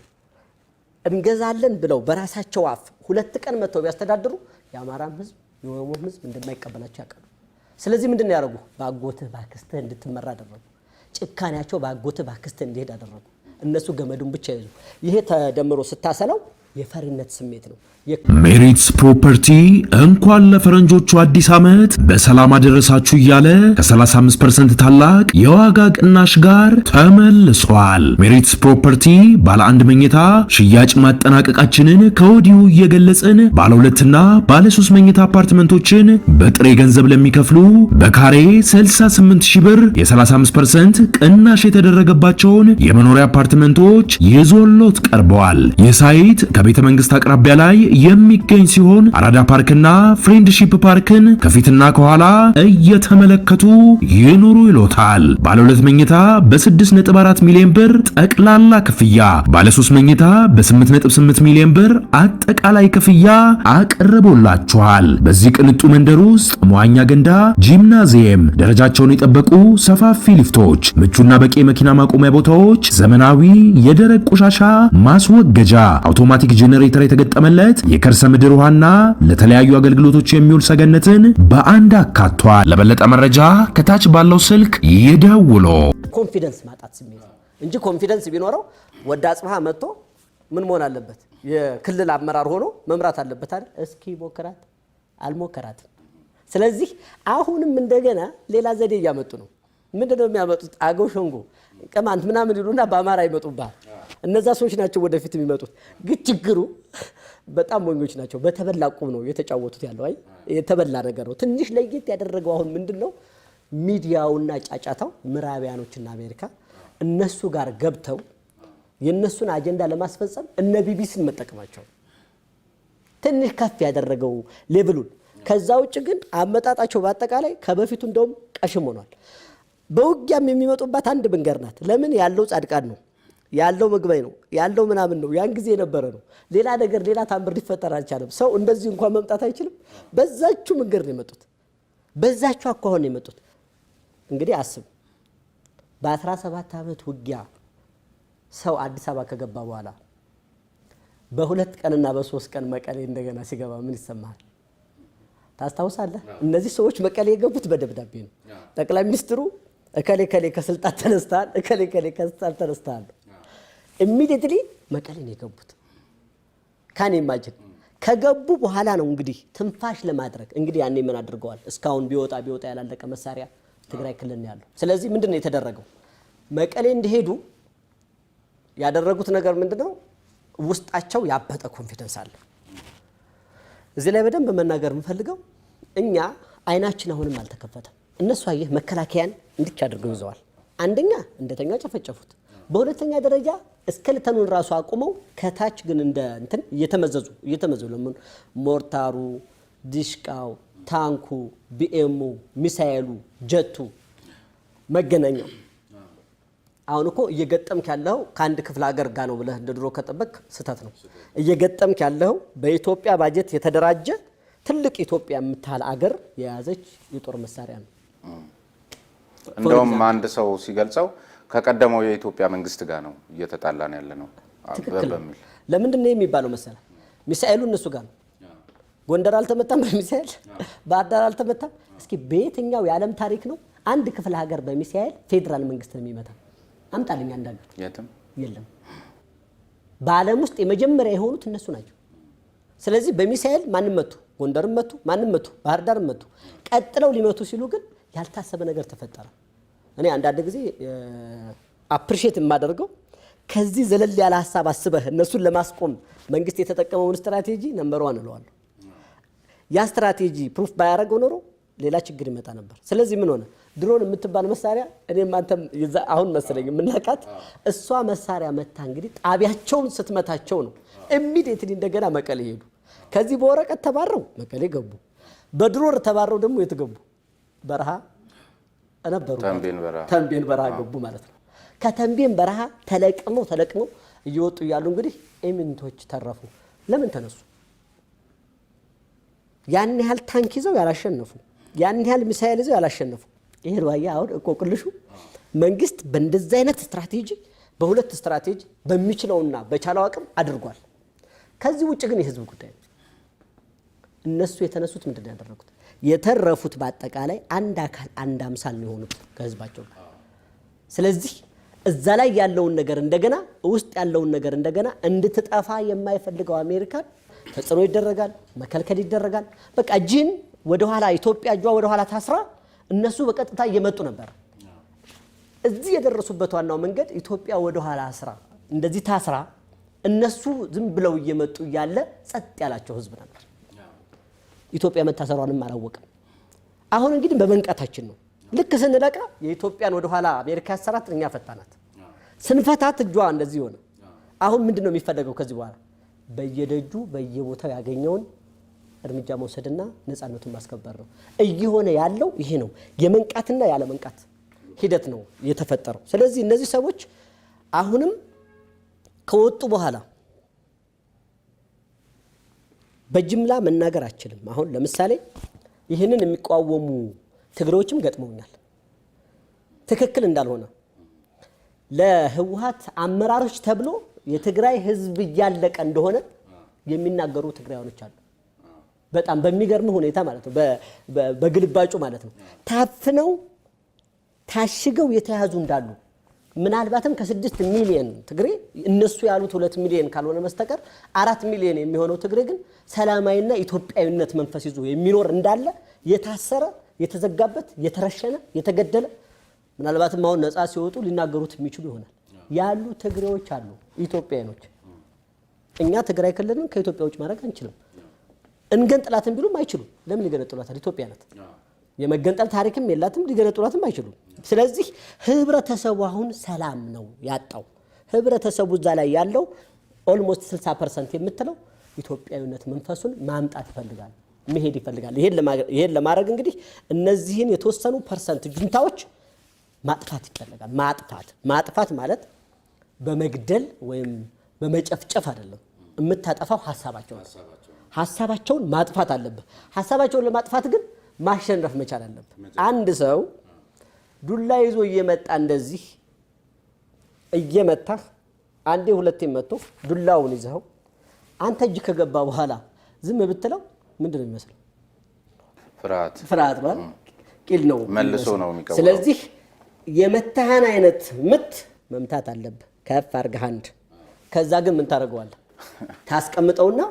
እንገዛለን ብለው በራሳቸው አፍ 2 ቀን መተው ቢያስተዳድሩ የአማራም ህዝብ የኦሮሞም ህዝብ እንደማይቀበላቸው ያውቃሉ። ስለዚህ ምንድነው ያደረጉ? ባጎትህ ባክስትህ እንድትመራ አደረጉ። ጭካኔያቸው ባጎትህ ባክስትህ እንዲሄድ አደረጉ። እነሱ ገመዱን ብቻ ይዙ። ይሄ ተደምሮ ስታሰለው የፈሪነት ስሜት ነው። ሜሪትስ ፕሮፐርቲ እንኳን ለፈረንጆቹ አዲስ ዓመት በሰላም አደረሳችሁ እያለ ከ35% ታላቅ የዋጋ ቅናሽ ጋር ተመልሷል። ሜሪትስ ፕሮፐርቲ ባለ 1 መኝታ ሽያጭ ማጠናቀቃችንን ከወዲሁ እየገለጽን ባለ 2 እና ባለ 3 መኝታ አፓርትመንቶችን በጥሬ ገንዘብ ለሚከፍሉ በካሬ 68000 ብር የ35% ቅናሽ የተደረገባቸውን የመኖሪያ አፓርትመንቶች ይዞሎት ቀርበዋል። ይህ ሳይት በቤተ መንግስት አቅራቢያ ላይ የሚገኝ ሲሆን አራዳ ፓርክና ፍሬንድሺፕ ፓርክን ከፊትና ከኋላ እየተመለከቱ ይኑሩ ይሎታል። ባለ 2 መኝታ በ6.4 ሚሊዮን ብር ጠቅላላ ክፍያ፣ ባለ 3 መኝታ በ8.8 ሚሊዮን ብር አጠቃላይ ክፍያ አቅርቦላችኋል። በዚህ ቅንጡ መንደር ውስጥ መዋኛ ገንዳ፣ ጂምናዚየም፣ ደረጃቸውን የጠበቁ ሰፋፊ ሊፍቶች፣ ምቹና በቂ መኪና ማቆሚያ ቦታዎች፣ ዘመናዊ የደረቅ ቆሻሻ ማስወገጃ፣ አውቶማቲክ ጄኔሬተር የተገጠመለት የከርሰ ምድር ውሃና ለተለያዩ አገልግሎቶች የሚውል ሰገነትን በአንድ አካቷል። ለበለጠ መረጃ ከታች ባለው ስልክ ይደውሉ። ኮንፊደንስ ማጣት ስሜት እንጂ ኮንፊደንስ ቢኖረው ወደ አጽብሃ መጥቶ ምን መሆን አለበት? የክልል አመራር ሆኖ መምራት አለበት አይደል? እስኪ ሞከራት፣ አልሞከራትም። ስለዚህ አሁንም እንደገና ሌላ ዘዴ እያመጡ ነው። ምንድነው የሚያመጡት? አገው ሸንጎ ቅማንት ምናምን ይሉና በአማራ ይመጡባል። እነዛ ሰዎች ናቸው ወደፊት የሚመጡት። ግን ችግሩ በጣም ሞኞች ናቸው። በተበላ ቁም ነው የተጫወቱት ያለው። አይ የተበላ ነገር ነው። ትንሽ ለየት ያደረገው አሁን ምንድነው ሚዲያውና ጫጫታው ምዕራባውያኖችና አሜሪካ እነሱ ጋር ገብተው የነሱን አጀንዳ ለማስፈጸም እነ ቢቢሲን መጠቀማቸው ትንሽ ከፍ ያደረገው ሌቭሉን። ከዛ ውጭ ግን አመጣጣቸው በአጠቃላይ ከበፊቱ እንደውም ቀሽም ሆኗል። በውጊያም የሚመጡባት አንድ መንገድ ናት። ለምን? ያለው ጻድቃን ነው፣ ያለው ምግባይ ነው፣ ያለው ምናምን ነው። ያን ጊዜ የነበረ ነው። ሌላ ነገር ሌላ ታምር ሊፈጠር አልቻለም። ሰው እንደዚህ እንኳን መምጣት አይችልም። በዛችሁ መንገድ ነው የመጡት፣ በዛችሁ አኳኋን ነው የመጡት። እንግዲህ አስብ፣ በ17 ዓመት ውጊያ ሰው አዲስ አበባ ከገባ በኋላ በ2 ቀንና በ3 ቀን መቀሌ እንደገና ሲገባ ምን ይሰማሃል? ታስታውሳለህ? እነዚህ ሰዎች መቀሌ የገቡት በደብዳቤ ነው። ጠቅላይ ሚኒስትሩ እከሌ ከሌ ከስልጣን ተነስተሃል፣ እከሌ ከሌ ከስልጣን ተነስተሃል። ኢሚዲየትሊ መቀሌ ነው የገቡት። ካን ኢማጂን ከገቡ በኋላ ነው እንግዲህ ትንፋሽ ለማድረግ እንግዲህ ያኔ ምን አድርገዋል? እስካሁን ቢወጣ ያላለቀ መሳሪያ ትግራይ ክልል ነው ያለው። ስለዚህ ምንድነው የተደረገው? መቀሌ እንዲሄዱ ያደረጉት ነገር ምንድነው? ውስጣቸው ያበጠ ኮንፊደንስ አለ። እዚህ ላይ በደንብ መናገር የምፈልገው እኛ አይናችን አሁንም አልተከፈተም። እነሱ አየህ መከላከያን እንድች አድርገው ይዘዋል። አንደኛ እንደተኛ ጨፈጨፉት። በሁለተኛ ደረጃ እስከልተኑን ራሱ አቁመው ከታች ግን እንደ እንትን እየተመዘዙ ለምን ሞርታሩ፣ ዲሽቃው፣ ታንኩ፣ ቢኤሙ፣ ሚሳኤሉ፣ ጀቱ፣ መገናኛው አሁን እኮ እየገጠምክ ያለው ከአንድ ክፍለ ሀገር ጋር ነው ብለህ እንደ ድሮ ከጠበቅ ስተት ነው። እየገጠምክ ያለው በኢትዮጵያ ባጀት የተደራጀ ትልቅ ኢትዮጵያ የምታህል አገር የያዘች የጦር መሳሪያ ነው። እንደውም አንድ ሰው ሲገልጸው ከቀደመው የኢትዮጵያ መንግስት ጋር ነው እየተጣላን ያለ ነው በሚል። ለምንድን ነው የሚባለው መሰለህ? ሚሳኤሉ እነሱ ጋር ነው። ጎንደር አልተመታም በሚሳኤል፣ ባህር ዳር አልተመታም። እስኪ በየትኛው የዓለም ታሪክ ነው አንድ ክፍለ ሀገር በሚሳኤል ፌዴራል መንግስት ነው የሚመታ? አምጣልኝ አንድ ሀገር። የለም። በዓለም ውስጥ የመጀመሪያ የሆኑት እነሱ ናቸው። ስለዚህ በሚሳኤል ማንም መቱ፣ ጎንደርም መቱ፣ ማንም መቱ፣ ባህር ዳርም መቱ። ቀጥለው ሊመቱ ሲሉ ግን ያልታሰበ ነገር ተፈጠረ። እኔ አንዳንድ ጊዜ አፕሪሼት የማደርገው ከዚህ ዘለል ያለ ሀሳብ አስበህ እነሱን ለማስቆም መንግስት የተጠቀመውን ስትራቴጂ ነምበር 1 እለዋለሁ። ያ ስትራቴጂ ፕሩፍ ባያደርገው ኖሮ ሌላ ችግር ይመጣ ነበር። ስለዚህ ምን ሆነ? ድሮን የምትባል መሳሪያ እኔም አንተም አሁን መሰለኝ የምናውቃት እሷ መሳሪያ መታ እንግዲህ ጣቢያቸውን ስትመታቸው ነው ኢሚዲየትሊ እንደገና መቀሌ ሄዱ። ከዚህ በወረቀት ተባረው መቀሌ ገቡ። በድሮን ተባረው ደግሞ የት ገቡ? በረሃ ነበሩ። ተንቤን በረሃ ገቡ ማለት ነው። ከተንቤን በረሃ ተለቅመው እየወጡ እያሉ እንግዲህ ኤሚንቶች ተረፉ። ለምን ተነሱ? ያን ያህል ታንክ ይዘው ያላሸነፉ፣ ያን ያህል ሚሳኤል ይዘው ያላሸነፉ። ይሄ ሩዋያ አሁን እቆቅልሹ መንግስት በእንደዚህ አይነት ስትራቴጂ በሁለት ስትራቴጂ በሚችለውና በቻለው አቅም አድርጓል። ከዚህ ውጭ ግን የህዝብ ጉዳይ ነው። እነሱ የተነሱት ምንድነው ያደረጉት? የተረፉት በአጠቃላይ አንድ አካል አንድ አምሳል ነው የሆኑት ከህዝባቸው ጋር። ስለዚህ እዛ ላይ ያለውን ነገር እንደገና ውስጥ ያለውን ነገር እንደገና እንድትጠፋ የማይፈልገው አሜሪካን ተጽዕኖ ይደረጋል፣ መከልከል ይደረጋል። በቃ ጂን ወደ ኋላ ኢትዮጵያ እጇ ወደ ኋላ ታስራ እነሱ በቀጥታ እየመጡ ነበር። እዚህ የደረሱበት ዋናው መንገድ ኢትዮጵያ ወደ ኋላ አስራ እንደዚህ ታስራ እነሱ ዝም ብለው እየመጡ ያለ ጸጥ ያላቸው ህዝብ ነበር። ኢትዮጵያ መታሰሯንም አላወቀም። አሁን እንግዲህ በመንቃታችን ነው። ልክ ስንለቃ የኢትዮጵያን ወደ ኋላ አሜሪካ ያሰራት እኛ ፈታናት። ስንፈታት እጇ እንደዚህ ሆነ። አሁን ምንድነው የሚፈለገው ከዚህ በኋላ? በየደጁ በየቦታው ያገኘውን እርምጃ መውሰድና ነፃነቱን ማስከበር ነው። እየሆነ ያለው ይሄ ነው። የመንቃትና ያለ መንቃት ሂደት ነው የተፈጠረው። ስለዚህ እነዚህ ሰዎች አሁንም ከወጡ በኋላ በጅምላ መናገር አችልም። አሁን ለምሳሌ ይህንን የሚቃወሙ ትግሬዎችም ገጥመውኛል። ትክክል እንዳልሆነ ለህወሓት አመራሮች ተብሎ የትግራይ ህዝብ እያለቀ እንደሆነ የሚናገሩ ትግራዮች አሉ። በጣም በሚገርም ሁኔታ ማለት ነው። በግልባጩ ማለት ነው። ታፍነው ታሽገው የተያዙ እንዳሉ ምናልባትም ከ6 ሚሊዮን ትግሬ እነሱ ያሉት 2 ሚሊዮን ካልሆነ መስተቀር 4 ሚሊዮን የሚሆነው ትግሬ ግን ሰላማዊና ኢትዮጵያዊነት መንፈስ ይዞ የሚኖር እንዳለ የታሰረ የተዘጋበት የተረሸነ የተገደለ ምናልባትም አሁን ነፃ ሲወጡ ሊናገሩት የሚችሉ ይሆናል ያሉ ትግሬዎች አሉ። ኢትዮጵያኖች እኛ ትግራይ ክልልን ከኢትዮጵያ ውጭ ማድረግ አንችልም። እንገንጥላትን ቢሉም አይችሉም። ለምን ሊገነጥሏታል? ኢትዮጵያ ናት። የመገንጠል ታሪክም የላትም። ሊገነጥሏትም አይችሉም። ስለዚህ ህብረተሰቡ አሁን ሰላም ነው ያጣው። ህብረተሰቡ እዛ ላይ ያለው ኦልሞስት 60% የምትለው ኢትዮጵያዊነት መንፈሱን ማምጣት ይፈልጋል፣ መሄድ ይፈልጋል። ይሄን ለማድረግ እንግዲህ እነዚህን የተወሰኑ ፐርሰንት ጁንታዎች ማጥፋት ይፈልጋል። ማጥፋት ማለት በመግደል ወይም በመጨፍጨፍ አይደለም። የምታጠፋው ሐሳባቸውን ማጥፋት አለብህ። ሐሳባቸውን ለማጥፋት ግን ማሸነፍ መቻል አለብህ። አንድ ሰው ዱላ ይዞ እየመጣ እንደዚህ እየመታህ አንዴ ሁለቴ መጥቶ ዱላውን ይዘው አንተ እጅ ከገባ በኋላ ዝም ብትለው ምንድነው የሚመስለው? ፍርሃት ማለት ቂል ነው፣ መልሶ ነው የሚቀበለው። ስለዚህ የመታህን አይነት ምት መምታት አለብህ። ከፍ አድርገህ አንድ ከዛ ግን ምን ታደርገዋለህ? ታስቀምጠውና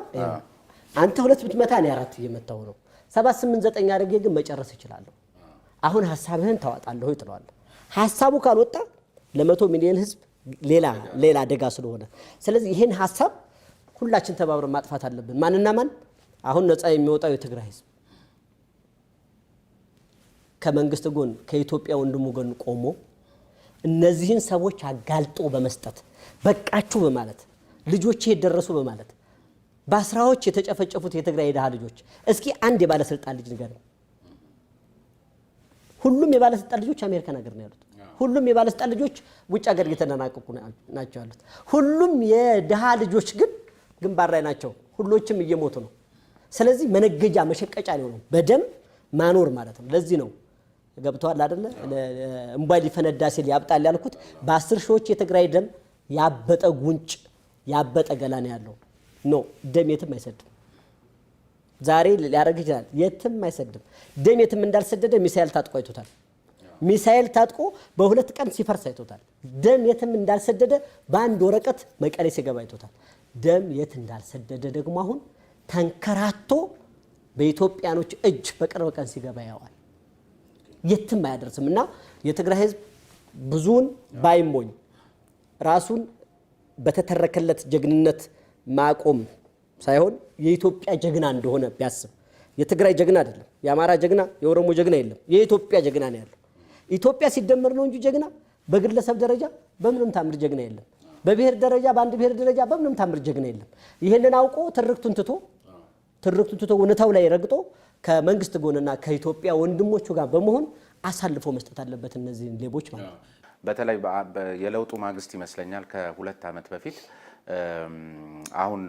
አንተ 2 ብትመታ እኔ 4 እየመታው ነው 7 8 9 አድርጌ ግን መጨረስ እችላለሁ። አሁን ሐሳብህን ታዋጣለህ ትለዋለህ። ሐሳቡ ካልወጣ ለ100 ሚሊዮን ህዝብ ሌላ አደጋ ስለሆነ ስለዚህ ይሄን ሐሳብ ሁላችን ተባብረን ማጥፋት አለብን። ማንና ማን? አሁን ነፃ የሚወጣው የትግራይ ህዝብ ከመንግስት ጎን ከኢትዮጵያ ወንድሙ ጎን ቆሞ እነዚህን ሰዎች አጋልጦ በመስጠት በቃችሁ በማለት ልጆች የደረሱ በማለት በአስራዎች የተጨፈጨፉት የትግራይ ደሃ ልጆች እስኪ አንድ የባለስልጣን ልጅ ንገረኝ። ሁሉም የባለስልጣን ልጆች አሜሪካን ሀገር ነው ያሉት። ሁሉም የባለስልጣን ልጆች ውጭ ሀገር እየተናናቀቁ ናቸው ያሉት። ሁሉም የደሃ ልጆች ግን ግንባር ላይ ናቸው። ሁሎችም እየሞቱ ነው። ስለዚህ መነገጃ መሸቀጫ ነው በደም ማኖር ማለት ነው። ለዚህ ነው ገብቷል አይደለ? እምባይ ሊፈነዳ ሲል ያብጣል ያልኩት። በ10 ሺዎች የትግራይ ደም ያበጠ ጉንጭ ያበጠ ገላ ነው ያለው። ኖ ደም የትም አይሰድም። ዛሬ ሊያረግ ይችላል፣ የትም አይሰድም። ደም የትም እንዳልሰደደ ሚሳኤል ታጥቆ አይቶታል። ሚሳኤል ታጥቆ በ2 ቀን ሲፈርስ አይቶታል። ደም የትም እንዳልሰደደ በአንድ ወረቀት መቀሌ ሲገባ አይቶታል። ደም የት እንዳልሰደደ ደግሞ አሁን ተንከራቶ በኢትዮጵያኖች እጅ በቅርብ ቀን ሲገባ ያዋል። የትም አያደርስም። እና የትግራይ ህዝብ ብዙውን ባይሞኝ ራሱን በተተረከለት ጀግንነት ማቆም ሳይሆን የኢትዮጵያ ጀግና እንደሆነ ቢያስብ። የትግራይ ጀግና አይደለም፣ የአማራ ጀግና፣ የኦሮሞ ጀግና የለም። የኢትዮጵያ ጀግና ነው ያለው። ኢትዮጵያ ሲደመር ነው እንጂ ጀግና በግለሰብ ደረጃ በምንም ታምር ጀግና የለም። በብሔር ደረጃ በአንድ ብሔር ደረጃ በምንም ታምር ጀግና የለም። ይሄንን አውቆ ትርክቱን ትቶ እውነታው ላይ ረግጦ ከመንግስት ጎንና ከኢትዮጵያ ወንድሞቹ ጋር በመሆን አሳልፎ መስጠት አለበት እነዚህን ሌቦች ማለት ነው። በተለይ የለውጡ ማግስት ይመስለኛል ከ2 ዓመት በፊት አሁን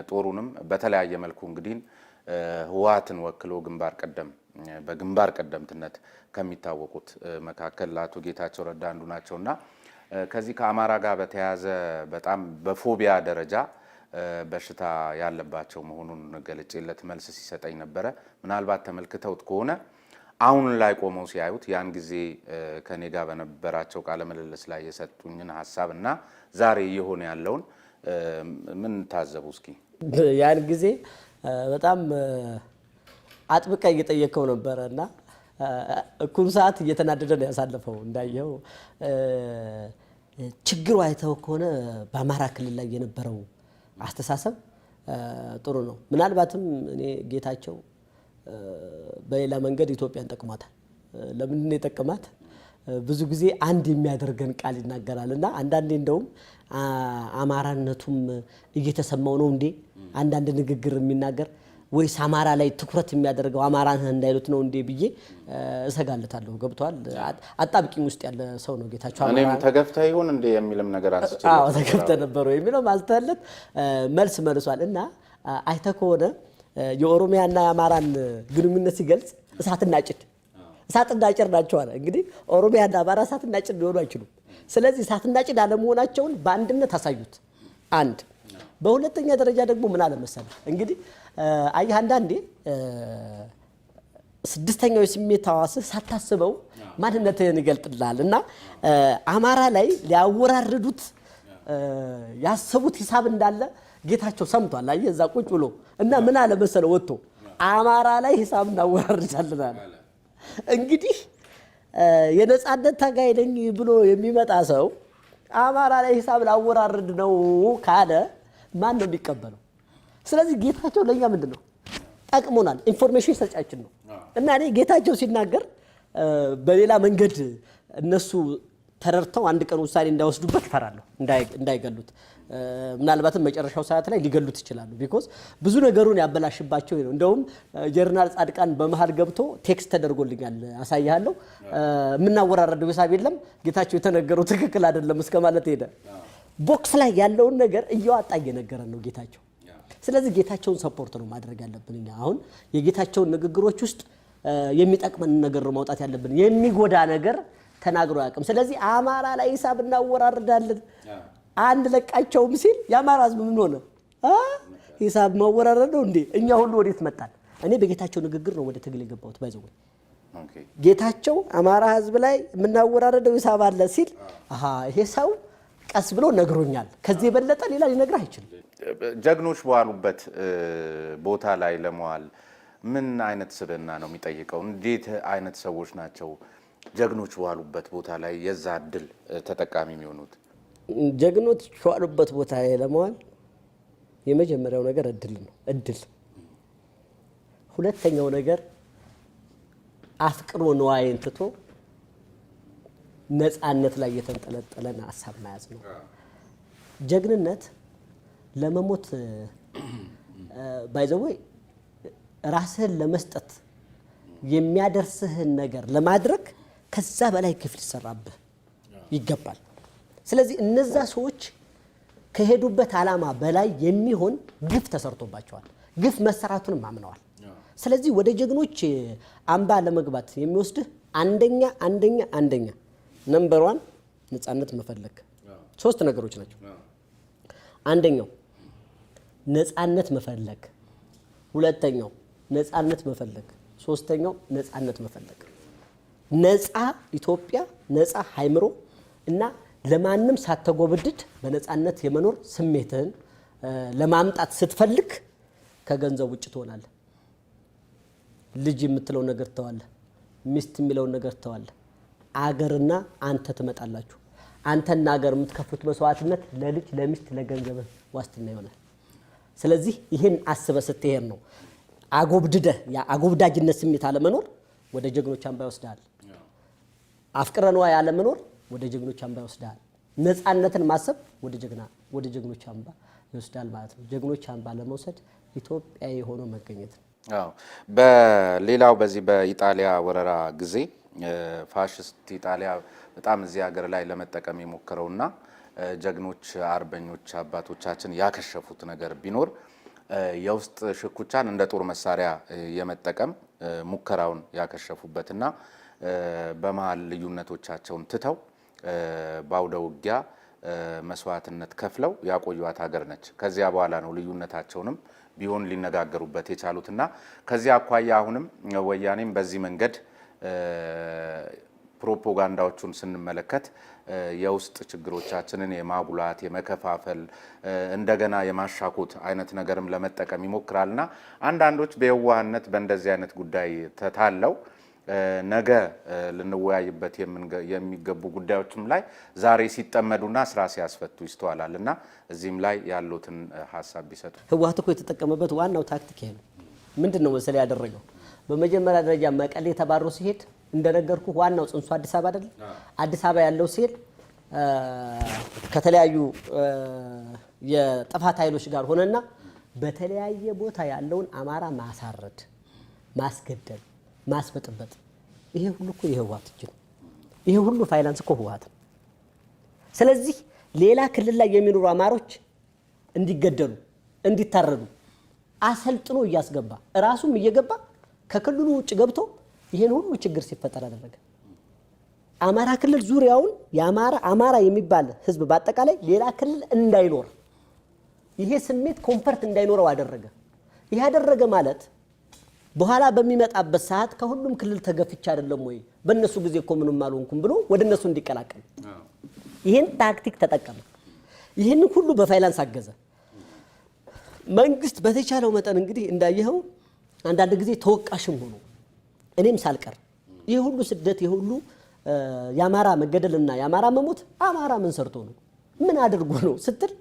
ጦሩንም በተለያየ መልኩ እንግዲህ ህወሓትን ወክሎ በግንባር ቀደምትነት ከሚታወቁት መካከል አቶ ጌታቸው ረዳ አንዱ ናቸውና ከዚህ ከአማራ ጋር በተያያዘ በጣም በፎቢያ ደረጃ በሽታ ያለባቸው መሆኑን ገልጬለት መልስ ሲሰጠኝ ነበረ። ምናልባት ተመልክተውት ከሆነ አሁን ላይ ቆመው ሲያዩት ያን ጊዜ ከኔ ጋር በነበራቸው ቃለ ምልልስ ላይ የሰጡኝን ሐሳብና ዛሬ እየሆነ ያለውን ምን ታዘቡ እስኪ? ያን ጊዜ በጣም አጥብቀ እየጠየቀው ነበርና እኩል ሰዓት እየተናደደ ነው ያሳለፈው። እንዳየው ችግሩ አይተው ከሆነ በአማራ ክልል ላይ የነበረው አስተሳሰብ ጥሩ ነው። ምናልባትም እኔ ጌታቸው በሌላ መንገድ ኢትዮጵያን ጠቅሟታል። ለምን ነው የጠቀማት? ብዙ ጊዜ አንድ የሚያደርገን ቃል ይናገራል እና አንዳንዴ እንደውም አማራነቱም እየተሰማው ነው እንዴ አንዳንድ ንግግር የሚናገር ወይስ አማራ ላይ ትኩረት የሚያደርገው አማራን እንዳይሉት ነው እንዴ ብዬ እሰጋለታለሁ። ገብቷል። አጣብቂኝ ውስጥ ያለ ሰው ነው ጌታቸው አማራ። እኔም ተገፍታ ይሁን እንዴ የሚልም ነገር አንስቼ ተገፍተ ነበረው የሚለው ማስተለት መልስ መልሷል። እና አይተ ከሆነ የኦሮሚያና የአማራን ግንኙነት ሲገልጽ እሳትና ጭድ ናቸው አለ። እንግዲህ ኦሮሚያና አማራ እሳትና ጭድ ሊሆኑ አይችሉም። ስለዚህ እሳትና ጭድ አለመሆናቸውን በአንድነት አሳዩት። አንድ በሁለተኛ ደረጃ ደግሞ ምን አለ መሰለህ እንግዲህ አይ አንዳንዴ ስድስተኛው የስሜት ሕዋስህ ሳታስበው ማንነትህን ይገልጥልሃል እና አማራ ላይ ሊያወራርዱት ያሰቡት ሂሳብ እንዳለ ጌታቸው ሰምቷል። አየህ እዛ ቁጭ ብሎ እና ምን አለ መሰለህ ወጥቶ አማራ ላይ ሂሳብ እናወራርዳለን አለ። እንግዲህ የነጻነት ታጋይ ነኝ ብሎ የሚመጣ ሰው አማራ ላይ ሂሳብ ላወራርድ ነው ካለ ማን ነው የሚቀበለው? ስለዚህ ጌታቸው ለኛ ምንድነው ጠቅሞናል፣ ኢንፎርሜሽን ሰጫችን ነው እና እኔ ጌታቸው ሲናገር በሌላ መንገድ እነሱ ተረርተው አንድ ቀን ውሳኔ እንዳይወስዱበት ፈራለሁ፣ እንዳይገሉት። ምናልባትም መጨረሻው ሰዓት ላይ ሊገሉት ይችላሉ። ቢኮዝ ብዙ ነገሩን ያበላሽባቸው ነው። እንደውም ጀነራል ጻድቃን በመሃል ገብቶ ቴክስት ተደርጎልኛል አሳያለሁ፣ የምናወራረደው ሂሳብ የለም ጌታቸው የተነገረው ትክክል አይደለም እስከ ማለት ሄደ። ቦክስ ላይ ያለውን ነገር እያወጣ እየነገረን ነው ጌታቸው። ስለዚህ ጌታቸውን ሰፖርት ነው ማድረግ ያለብን እኛ። አሁን የጌታቸውን ንግግሮች ውስጥ የሚጠቅመን ነገር ነው ማውጣት ያለብን። የሚጎዳ ነገር ተናግሮ ያቅም። ስለዚህ አማራ ላይ ሂሳብ እናወራርዳለን አንድ ለቃቸውም ሲል የአማራ ህዝብ ምን ሆነ? ሂሳብ ማወራረድ ነው እንዴ? እኛ ሁሉ ወዴት መጣን? እኔ በጌታቸው ንግግር ነው ወደ ትግል የገባሁት። ባይዘው ጌታቸው አማራ ህዝብ ላይ የምናወራረደው ሂሳብ አለ ሲል ይሄ ሰው ቀስ ብሎ ነግሮኛል፣ ከዚህ የበለጠ ሌላ ሊነግርህ አይችልም። ጀግኖች በዋሉበት ቦታ ላይ ለመዋል ምን አይነት ስብዕና ነው የሚጠይቀው? እንዴት አይነት ሰዎች ናቸው ጀግኖች በዋሉበት ቦታ ላይ የዛ እድል ተጠቃሚ የሚሆኑት? ጀግኖች በዋሉበት ቦታ ላይ ለመዋል የመጀመሪያው ነገር እድል ነው፣ እድል። ሁለተኛው ነገር አፍቅሮ ነዋይን ትቶ ነፃነት ላይ የተንጠለጠለን ሀሳብ መያዝ ነው። ጀግንነት ለመሞት ባይዘው ራስህን ለመስጠት የሚያደርስህን ነገር ለማድረግ ከዛ በላይ ክፍል ይሰራብህ ይገባል። ስለዚህ እነዛ ሰዎች ከሄዱበት ዓላማ በላይ የሚሆን ግፍ ተሰርቶባቸዋል። ግፍ መሰራቱንም አምነዋል። ስለዚህ ወደ ጀግኖች አምባ ለመግባት የሚወስድህ አንደኛ ነምበር 1 ነፃነት መፈለግ። 3 ነገሮች ናቸው። አንደኛው ነፃነት መፈለግ፣ ሁለተኛው ነፃነት መፈለግ፣ ሶስተኛው ነፃነት መፈለግ። ነፃ ኢትዮጵያ፣ ነፃ ሃይምሮ እና ለማንም ሳትጎብድድ በነፃነት የመኖር ስሜትህን ለማምጣት ስትፈልግ ከገንዘብ ውጭ ትሆናለህ። ልጅ የምትለው ነገር ተዋለህ፣ ሚስት የሚለው ነገር ተዋለህ። አገርና አንተ ትመጣላችሁ። አንተና አገር የምትከፍሉት መስዋዕትነት ለልጅ ለሚስት ለገንዘብ ዋስትና ይሆናል። ስለዚህ ይህን አስበህ ስትሄድ ነው አጎብድደህ የአጎብዳጅነት ስሜት አለመኖር ወደ ጀግኖች አምባ ይወስዳል። አፍቅረ ነዋይ አለመኖር ወደ ጀግኖች አምባ ይወስዳል። ነፃነትን ማሰብ ወደ ጀግኖች አምባ ይወስዳል ማለት ነው። ጀግኖች አምባ ለመውሰድ ኢትዮጵያዊ ሆኖ መገኘት ነው። አዎ። በሌላው በዚህ በኢጣሊያ ወረራ ጊዜ ፋሽስት ኢጣሊያ በጣም እዚህ ሀገር ላይ ለመጠቀም የሞከረውና ጀግኖች አርበኞች አባቶቻችን ያከሸፉት ነገር ቢኖር የውስጥ ሽኩቻን እንደ ጦር መሳሪያ የመጠቀም ሙከራውን ያከሸፉበትና በመሃል ልዩነቶቻቸውን ትተው ባውደ ውጊያ መስዋዕትነት ከፍለው ያቆዩት ሀገር ነች። ከዚያ በኋላ ነው ልዩነታቸውንም ቢሆን ሊነጋገሩበት የቻሉትና ከዚያ አኳያ አሁንም ወያኔም በዚህ መንገድ ፕሮፓጋንዳዎቹን ስንመለከት የውስጥ ችግሮቻችንን የማጉላት የመከፋፈል እንደገና የማሻኮት አይነት ነገርም ለመጠቀም ይሞክራልና አንዳንዶች በየዋህነት በእንደዚህ አይነት ጉዳይ ተታለው ነገ ልንወያይበት የሚገቡ ጉዳዮችም ላይ ዛሬ ሲጠመዱና ስራ ሲያስፈቱ ይስተዋላልና እዚህም ላይ ያሉትን ሀሳብ ቢሰጡ። ህወሓት እኮ የተጠቀመበት ዋናው ታክቲክ ይሄ ነው። ምንድነው መሰለ ያደረገው? በመጀመሪያ ደረጃ መቀሌ ተባሮ ሲሄድ እንደነገርኩ ዋናው ጽንሱ አዲስ አበባ አይደል? አዲስ አበባ ያለው ሴል ከተለያዩ የጥፋት ኃይሎች ጋር ሆነና በተለያየ ቦታ ያለውን አማራ ማሳረድ፣ ማስገደል፣ ማስበጥበጥ ይሄ ሁሉ እኮ የህወሓት እጅ ነው። ይሄ ሁሉ ፋይናንስ እኮ ህወሓት ነው። ስለዚህ ሌላ ክልል ላይ የሚኖሩ አማሮች እንዲገደሉ፣ እንዲታረዱ አሰልጥኖ እያስገባ ራሱም እየገባ ከክልሉ ውጭ ገብቶ ይሄን ሁሉ ችግር ሲፈጠር አደረገ። አማራ ክልል ዙሪያውን አማራ የሚባል ህዝብ በአጠቃላይ ሌላ ክልል እንዳይኖር ይሄ ስሜት ኮንፈርት እንዳይኖረው አደረገ። ይሄ ያደረገ ማለት በኋላ በሚመጣበት ሰዓት ከሁሉም ክልል ተገፍቻ አይደለም ወይ በእነሱ ጊዜ እኮ ምንም አልሆንኩም ብሎ ወደ እነሱ እንዲቀላቀል ይሄን ታክቲክ ተጠቀመ። ይሄን ሁሉ በፋይናንስ አገዘ። መንግስት በተቻለው መጠን እንግዲህ እንዳየኸው አንዳንድ ጊዜ ተወቃሽም ሆኖ እኔም ሳልቀር ይሄ ሁሉ ስደት ይሄ ሁሉ የአማራ መገደልና የአማራ መሞት አማራ ምን ሰርቶ ነው ምን አድርጎ ነው ስትል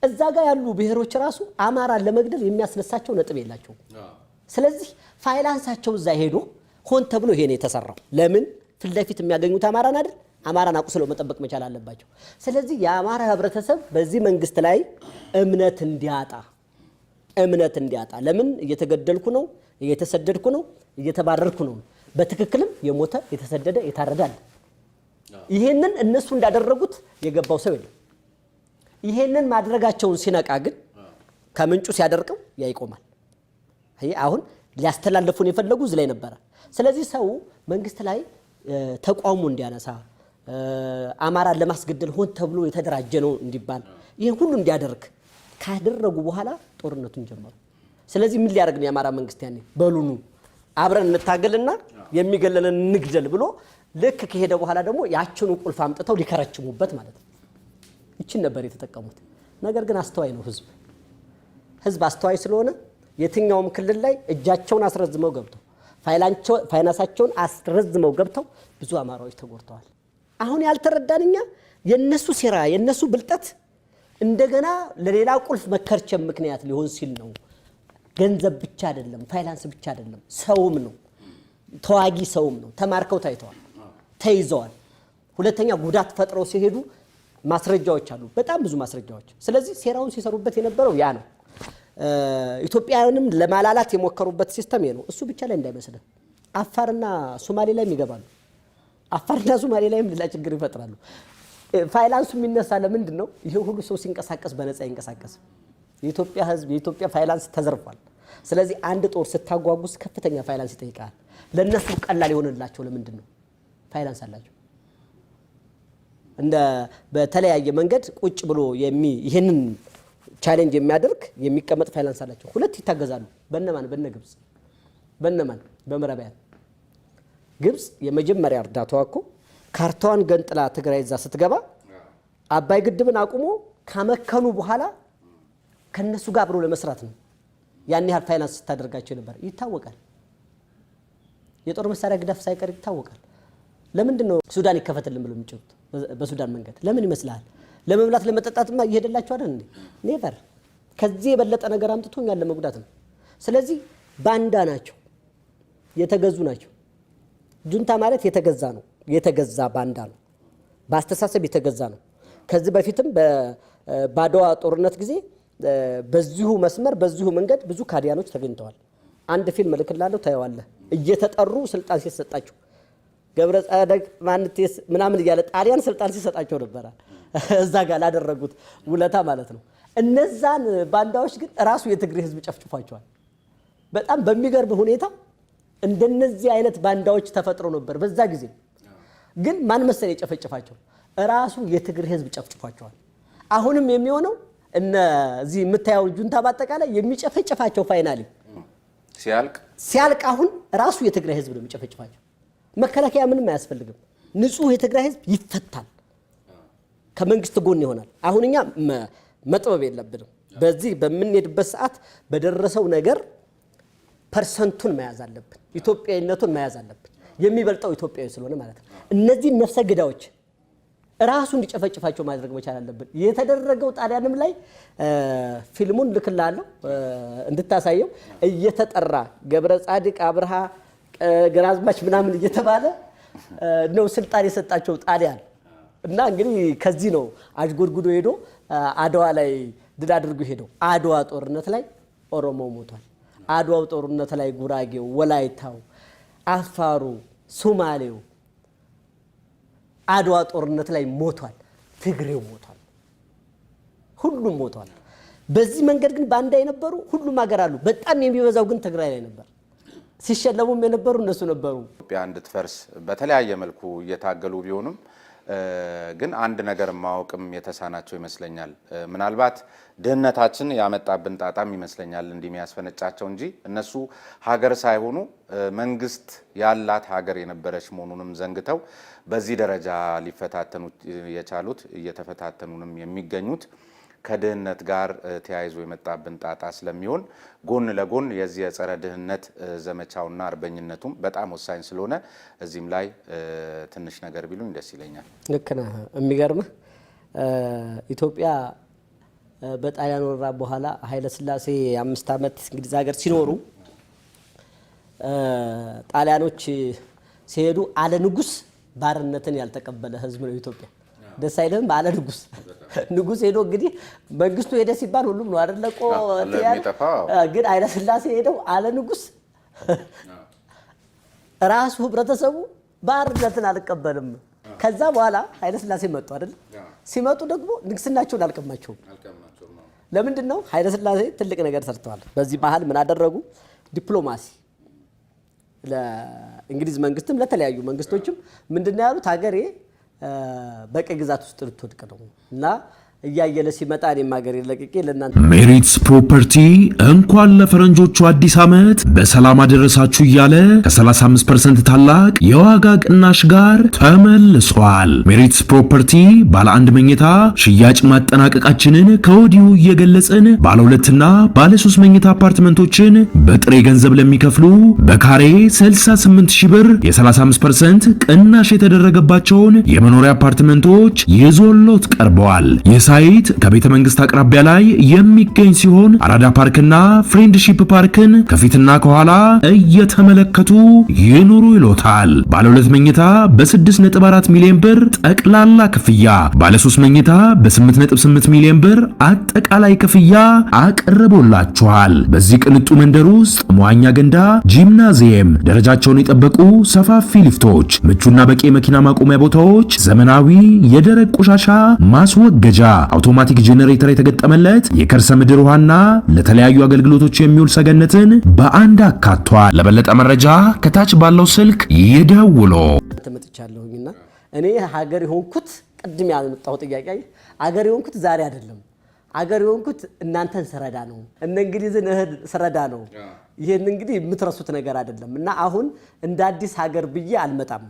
እዛ ጋር ያሉ ብሔሮች ራሱ አማራን ለመግደል የሚያስነሳቸው ነጥብ የላቸው። ስለዚህ ፋይናንሳቸው እዛ ሄዶ ሆን ተብሎ ይሄ ነው የተሰራው። ለምን ፊት ለፊት የሚያገኙት አማራን አይደል? አማራን አቁስለው መጠበቅ መቻል አለባቸው። ስለዚህ የአማራ ህብረተሰብ በዚህ መንግስት ላይ እምነት እንዲያጣ ለምን እየተገደልኩ ነው፣ እየተሰደድኩ ነው፣ እየተባረርኩ ነው። በትክክልም የሞተ የተሰደደ የታረዳል። ይሄንን እነሱ እንዳደረጉት የገባው ሰው የለም። ይሄንን ማድረጋቸውን ሲነቃ ግን ከምንጩ ሲያደርቀው ያ ይቆማል። አሁን ሊያስተላልፉን የፈለጉ እዚህ ላይ ነበረ። ስለዚህ ሰው መንግስት ላይ ተቋሙ እንዲያነሳ አማራን ለማስገደል ሆን ተብሎ የተደራጀ ነው እንዲባል ይሄን ሁሉ እንዲያደርግ ካደረጉ በኋላ ጦርነቱን ጀመሩ። ስለዚህ ምን ሊያደርግ ነው የአማራ መንግስት? ያኔ በሉኑ አብረን እንታገልና የሚገለለን እንግደል ብሎ ልክ ከሄደ በኋላ ደግሞ ያችኑ ቁልፍ አምጥተው ሊከረችሙበት ማለት ነው። ይችን ነበር የተጠቀሙት። ነገር ግን አስተዋይ ነው ህዝብ አስተዋይ ስለሆነ የትኛውም ክልል ላይ እጃቸውን አስረዝመው ገብተው ፋይናንሳቸውን አስረዝመው ገብተው ብዙ አማራዎች ተጎድተዋል። አሁን ያልተረዳንኛ የነሱ ሴራ የነሱ ብልጠት እንደገና ለሌላ ቁልፍ መከርቸም ምክንያት ሊሆን ሲል ነው። ገንዘብ ብቻ አይደለም፣ ፋይናንስ ብቻ አይደለም፣ ሰውም ነው። ተዋጊ ሰውም ነው። ተማርከው ታይተዋል፣ ተይዘዋል። ሁለተኛ ጉዳት ፈጥረው ሲሄዱ ማስረጃዎች አሉ፣ በጣም ብዙ ማስረጃዎች። ስለዚህ ሴራውን ሲሰሩበት የነበረው ያ ነው። ኢትዮጵያውያንም ለማላላት የሞከሩበት ሲስተም ነው። እሱ ብቻ ላይ እንዳይመስልን አፋርና ሶማሌ ላይም ይገባሉ። አፋርና ሶማሌ ላይም ሌላ ችግር ይፈጥራሉ። ፋይናንሱ የሚነሳ ለምንድን ነው? ይሄ ሁሉ ሰው ሲንቀሳቀስ በነፃ ይንቀሳቀስ። የኢትዮጵያ ህዝብ የኢትዮጵያ ፋይናንስ ተዘርፏል። ስለዚህ አንድ ጦር ስታጓጉስ ከፍተኛ ፋይናንስ ይጠይቃል። ለነሱ ቀላል የሆነላቸው ለምንድን ነው? ፋይናንስ አላቸው። እንደ በተለያየ መንገድ ቁጭ ብሎ ይሄንን ቻሌንጅ የሚያደርግ የሚቀመጥ ፋይናንስ አላቸው። ሁለት ይታገዛሉ። በእነማን? በነግብጽ። በእነማን? በምዕራባውያን። ግብጽ የመጀመሪያ እርዳታዋ እኮ ካርታዋን ገንጥላ ትግራይ እዛ ስትገባ አባይ ግድብን አቁሞ ካመከኑ በኋላ ከነሱ ጋር አብሮ ለመስራት ነው። ያን ያህል ፋይናንስ ስታደርጋቸው ነበር ይታወቃል። የጦር መሳሪያ ግዳፍ ሳይቀር ይታወቃል። ለምንድን ነው ሱዳን ይከፈትልን ብሎ የሚጨሩት? በሱዳን መንገድ ለምን ይመስላል? ለመብላት ለመጠጣትማ እየሄደላቸው አይደል እንዴ? ኔቨር። ከዚህ የበለጠ ነገር አምጥቶ እኛን ለመጉዳት ነው። ስለዚህ ባንዳ ናቸው፣ የተገዙ ናቸው። ጁንታ ማለት የተገዛ ነው፣ የተገዛ ባንዳ ነው። በአስተሳሰብ የተገዛ ነው። ከዚህ በፊትም በባድዋ ጦርነት ጊዜ በዚሁ መስመር በዚሁ መንገድ ብዙ ካዲያኖች ተገኝተዋል። አንድ ፊልም እልክልሃለሁ ታየዋለህ። እየተጠሩ ስልጣን ሲሰጣቸው ገብረ ጻድቅ ማንቴስ ምናምን እያለ ጣሊያን ስልጣን ሲሰጣቸው ነበር። እዛ ጋር ላደረጉት ውለታ ማለት ነው። እነዛን ባንዳዎች ግን ራሱ የትግሬ ህዝብ ጨፍጭፏቸዋል። በጣም በሚገርም ሁኔታ እንደነዚህ አይነት ባንዳዎች ተፈጥሮ ነበር በዛ ጊዜ። ግን ማን መሰለ የጨፈጨፋቸው? ራሱ የትግሬ ህዝብ ጨፍጭፏቸዋል። አሁንም የሚሆነው እነዚህ የምታየው ጁንታ በአጠቃላይ የሚጨፈጭፋቸው ፋይናሊ ሲያልቅ አሁን ራሱ የትግራይ ህዝብ ነው የሚጨፈጭፋቸው። መከላከያ ምንም አያስፈልግም። ንጹህ የትግራይ ህዝብ ይፈታል፣ ከመንግስት ጎን ይሆናል። አሁን እኛ መጥበብ የለብንም። በዚህ በምንሄድበት ሰዓት በደረሰው ነገር ፐርሰንቱን መያዝ አለብን፣ ኢትዮጵያዊነቱን መያዝ አለብን። የሚበልጠው ኢትዮጵያዊ ስለሆነ ማለት ነው። እነዚህ ነፍሰ ግዳዮች ራሱ እንዲጨፈጭፋቸው ማድረግ መቻል አለብን። የተደረገው ጣሊያንም ላይ ፊልሙን ልክላለሁ እንድታሳየው እየተጠራ ገብረ ጻድቅ አብርሃ ግራዝማች ምናምን እየተባለ ነው ስልጣን የሰጣቸው ጣሊያን። እና እንግዲህ ከዚህ ነው አጅጎድጉዶ ሄዶ አድዋ ላይ ድል አድርጎ ሄደው። አድዋ ጦርነት ላይ ኦሮሞ ሞቷል። አድዋው ጦርነት ላይ ጉራጌው፣ ወላይታው፣ አፋሩ፣ ሶማሌው አድዋ ጦርነት ላይ ሞቷል። ትግሬው ሞቷል። ሁሉም ሞቷል። በዚህ መንገድ ግን ባንዳ የነበሩ ሁሉም ሀገር አሉ። በጣም የሚበዛው ግን ትግራይ ላይ ነበር። ሲሸለሙም የነበሩ እነሱ ነበሩ። ኢትዮጵያ እንድትፈርስ በተለያየ መልኩ እየታገሉ ቢሆኑም ግን አንድ ነገር ማወቅም የተሳናቸው ይመስለኛል። ምናልባት ድህነታችን ያመጣብን ጣጣም ይመስለኛል እንዲህ የሚያስፈነጫቸው እንጂ እነሱ ሀገር ሳይሆኑ መንግስት ያላት ሀገር የነበረች መሆኑንም ዘንግተው በዚህ ደረጃ ሊፈታተኑ የቻሉት እየተፈታተኑንም የሚገኙት ከድህነት ጋር ተያይዞ የመጣብን ጣጣ ስለሚሆን ጎን ለጎን የዚህ የጸረ ድህነት ዘመቻውና አርበኝነቱም በጣም ወሳኝ ስለሆነ እዚህም ላይ ትንሽ ነገር ቢሉኝ ደስ ይለኛል። ልክ ነህ። የሚገርምህ ኢትዮጵያ በጣሊያን ወረራ በኋላ ኃይለ ሥላሴ 5 ዓመት እንግሊዝ ሀገር ሲኖሩ ጣሊያኖች ሲሄዱ አለ ንጉስ ባርነትን ያልተቀበለ ህዝብ ነው ኢትዮጵያ። ደስ አይልም? አለ ንጉስ ሄዶ እንግዲህ መንግስቱ ሄደ ሲባል ሁሉም ነው አይደለቆ ግን ኃይለ ሥላሴ ሄደው አለ ንጉስ ራሱ ህብረተሰቡ ባርነትን አልቀበልም። ከዛ በኋላ ኃይለ ሥላሴ መጡ አይደል? ሲመጡ ደግሞ ንግስናቸውን አልቀማቸውም። ለምንድን ነው? ኃይለ ሥላሴ ትልቅ ነገር ሰርተዋል። በዚህ ባህል ምን አደረጉ? ዲፕሎማሲ ለእንግሊዝ መንግስትም ለተለያዩ መንግስቶችም ምንድነው ያሉት? ሀገሬ በቀይ ግዛት ውስጥ ልትወድቅ ነው እና እያየለ ሲመጣ እኔም ሀገሬ ለቅቄ ለእናንተ ሜሪትስ ፕሮፐርቲ እንኳን ለፈረንጆቹ አዲስ ዓመት በሰላም አደረሳችሁ እያለ ከ35% ታላቅ የዋጋ ቅናሽ ጋር ተመልሷል። ሜሪትስ ፕሮፐርቲ ባለ 1 መኝታ ሽያጭ ማጠናቀቃችንን ከወዲሁ እየገለጽን ባለ 2 እና ባለ 3 መኝታ አፓርትመንቶችን በጥሬ ገንዘብ ለሚከፍሉ በካሬ 68000 ብር የ35% ቅናሽ የተደረገባቸውን የመኖሪያ አፓርትመንቶች ይዞሎት ቀርበዋል። ሳይት ከቤተ መንግስት አቅራቢያ ላይ የሚገኝ ሲሆን አራዳ ፓርክና ፍሬንድሺፕ ፓርክን ከፊትና ከኋላ እየተመለከቱ ይኑሩ ይሎታል። ባለ 2 መኝታ በ6.4 ሚሊዮን ብር ጠቅላላ ክፍያ፣ ባለ 3 መኝታ በ8.8 ሚሊዮን ብር አጠቃላይ ክፍያ አቅርቦላችኋል። በዚህ ቅንጡ መንደር ውስጥ መዋኛ ገንዳ፣ ጂምናዚየም፣ ደረጃቸውን የጠበቁ ሰፋፊ ሊፍቶች፣ ምቹና በቂ መኪና ማቆሚያ ቦታዎች፣ ዘመናዊ የደረቅ ቆሻሻ ማስወገጃ፣ አውቶማቲክ ጄኔሬተር የተገጠመለት የከርሰ ምድር ውሃና ለተለያዩ አገልግሎቶች የሚውል ሰገነትን በአንድ አካቷል። ለበለጠ መረጃ ከታች ባለው ስልክ ይደውሉ። ተመጥቻለሁኝና እኔ ሀገር የሆንኩት ቅድም ያመጣው ጥያቄ ሀገር የሆንኩት ዛሬ አይደለም። ሀገር የሆንኩት እናንተን ስረዳ ነው፣ እነ እንግሊዝን እህል ስረዳ ነው። ይሄን እንግዲህ የምትረሱት ነገር አይደለም እና አሁን እንደ አዲስ ሀገር ብዬ አልመጣም።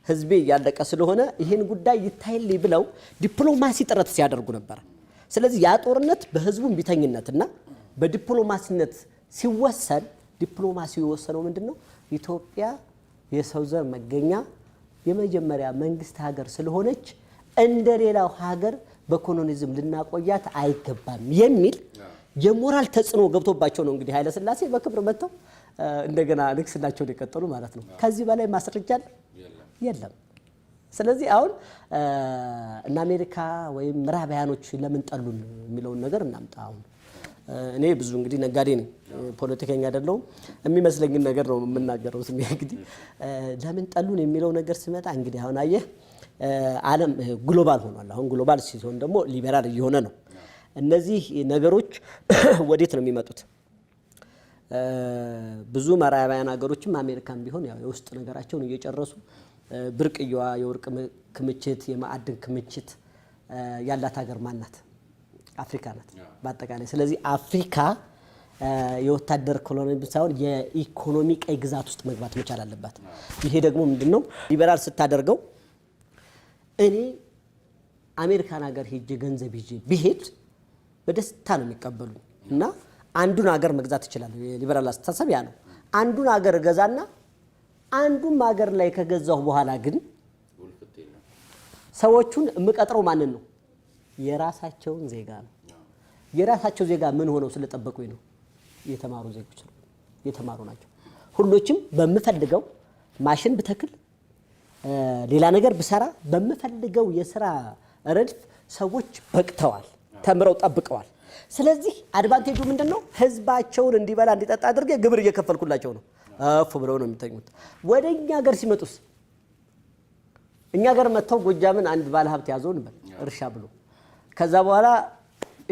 ህዝቤ ያለቀ ስለሆነ ይሄን ጉዳይ ይታይልኝ ብለው ዲፕሎማሲ ጥረት ሲያደርጉ ነበር። ስለዚህ ያ ጦርነት በህዝቡ ቢተኝነትና በዲፕሎማሲነት ሲወሰን ዲፕሎማሲው የወሰነው ምንድነው? ኢትዮጵያ የሰው ዘር መገኛ የመጀመሪያ መንግስት ሀገር ስለሆነች እንደሌላው ሀገር በኮሎኒዝም ልናቆያት አይገባም የሚል የሞራል ተጽዕኖ ገብቶባቸው ነው እንግዲህ ኃይለ ሥላሴ በክብር መጥተው እንደገና ንግስናቸውን የቀጠሉ ማለት ነው። ከዚህ በላይ ማስረጃ የለም። ስለዚህ አሁን እና አሜሪካ ወይም ምዕራባውያኖች ለምን ጠሉን የሚለውን ነገር እናምጣ። አሁን እኔ ብዙ እንግዲህ ነጋዴ ነኝ፣ ፖለቲከኛ አይደለሁም። የሚመስለኝን ነገር ነው የምናገረው። እንግዲህ ለምን ጠሉን የሚለው ነገር ሲመጣ እንግዲህ አሁን አየህ ዓለም ግሎባል ሆኗል። አሁን ግሎባል ሲሆን ደግሞ ሊበራል እየሆነ ነው። እነዚህ ነገሮች ወዴት ነው የሚመጡት? ብዙ ምዕራባውያን ሀገሮችም አሜሪካን ቢሆን ያው የውስጥ ነገራቸውን እየጨረሱ ብርቅየዋ የወርቅ ክምችት የማዕድን ክምችት ያላት ሀገር ማናት? አፍሪካ ናት በአጠቃላይ። ስለዚህ አፍሪካ የወታደር ኮሎኒ ሳይሆን የኢኮኖሚ ቀይ ግዛት ውስጥ መግባት መቻል አለባት። ይሄ ደግሞ ምንድነው ሊበራል ስታደርገው እኔ አሜሪካን ሀገር ሄጄ ገንዘብ ይዤ ቢሄድ በደስታ ነው የሚቀበሉ እና አንዱን ሀገር መግዛት ይችላል። የሊበራል አስተሳሰብ ያ ነው። አንዱን ሀገር ገዛና አንዱን ሀገር ላይ ከገዛው በኋላ ግን ሰዎቹን የምቀጥረው ማንን ነው? የራሳቸውን ዜጋ ነው። የራሳቸው ዜጋ ምን ሆነው ስለጠበቁኝ ነው? የተማሩ ዜጎች ነው። የተማሩ ናቸው። ሁሎችም በመፈልገው ማሽን ብተክል ሌላ ነገር ብሰራ በመፈልገው የሥራ ረድፍ ሰዎች በቅተዋል፣ ተምረው ጠብቀዋል። ስለዚህ አድቫንቴጁ ምንድነው? ህዝባቸውን እንዲበላ እንዲጠጣ አድርገ ግብር እየከፈልኩላቸው ነው። አፍ ብለው ነው የሚተኙት። ወደኛ ሀገር ሲመጡስ እኛ ሀገር መተው ጎጃምን አንድ ባለ ሀብት ያዘው እንበል እርሻ ብሎ ከዛ በኋላ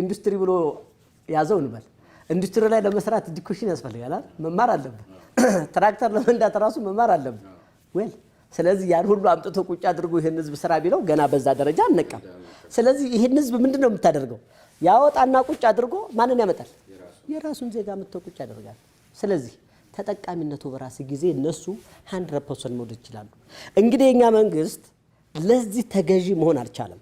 ኢንዱስትሪ ብሎ ያዘው እንበል። ኢንዱስትሪ ላይ ለመስራት ዲኮሽን ያስፈልጋል፣ መማር አለበት። ትራክተር ለመንዳት ራሱ መማር አለበት። ወይ ስለዚህ ያን ሁሉ አምጥቶ ቁጭ አድርጎ ይሄን ህዝብ ስራ ቢለው ገና በዛ ደረጃ አነቃም። ስለዚህ ይሄን ህዝብ ምንድነው የምታደርገው? ያወጣና ቁጭ አድርጎ ማንን ያመጣል? የራሱን ዜጋ መጥቶ ቁጭ ያደርጋል። ስለዚህ ተጠቃሚነቱ በራስ ጊዜ እነሱ 100% መውደድ ይችላሉ። እንግዲህ የኛ መንግስት ለዚህ ተገዢ መሆን አልቻለም።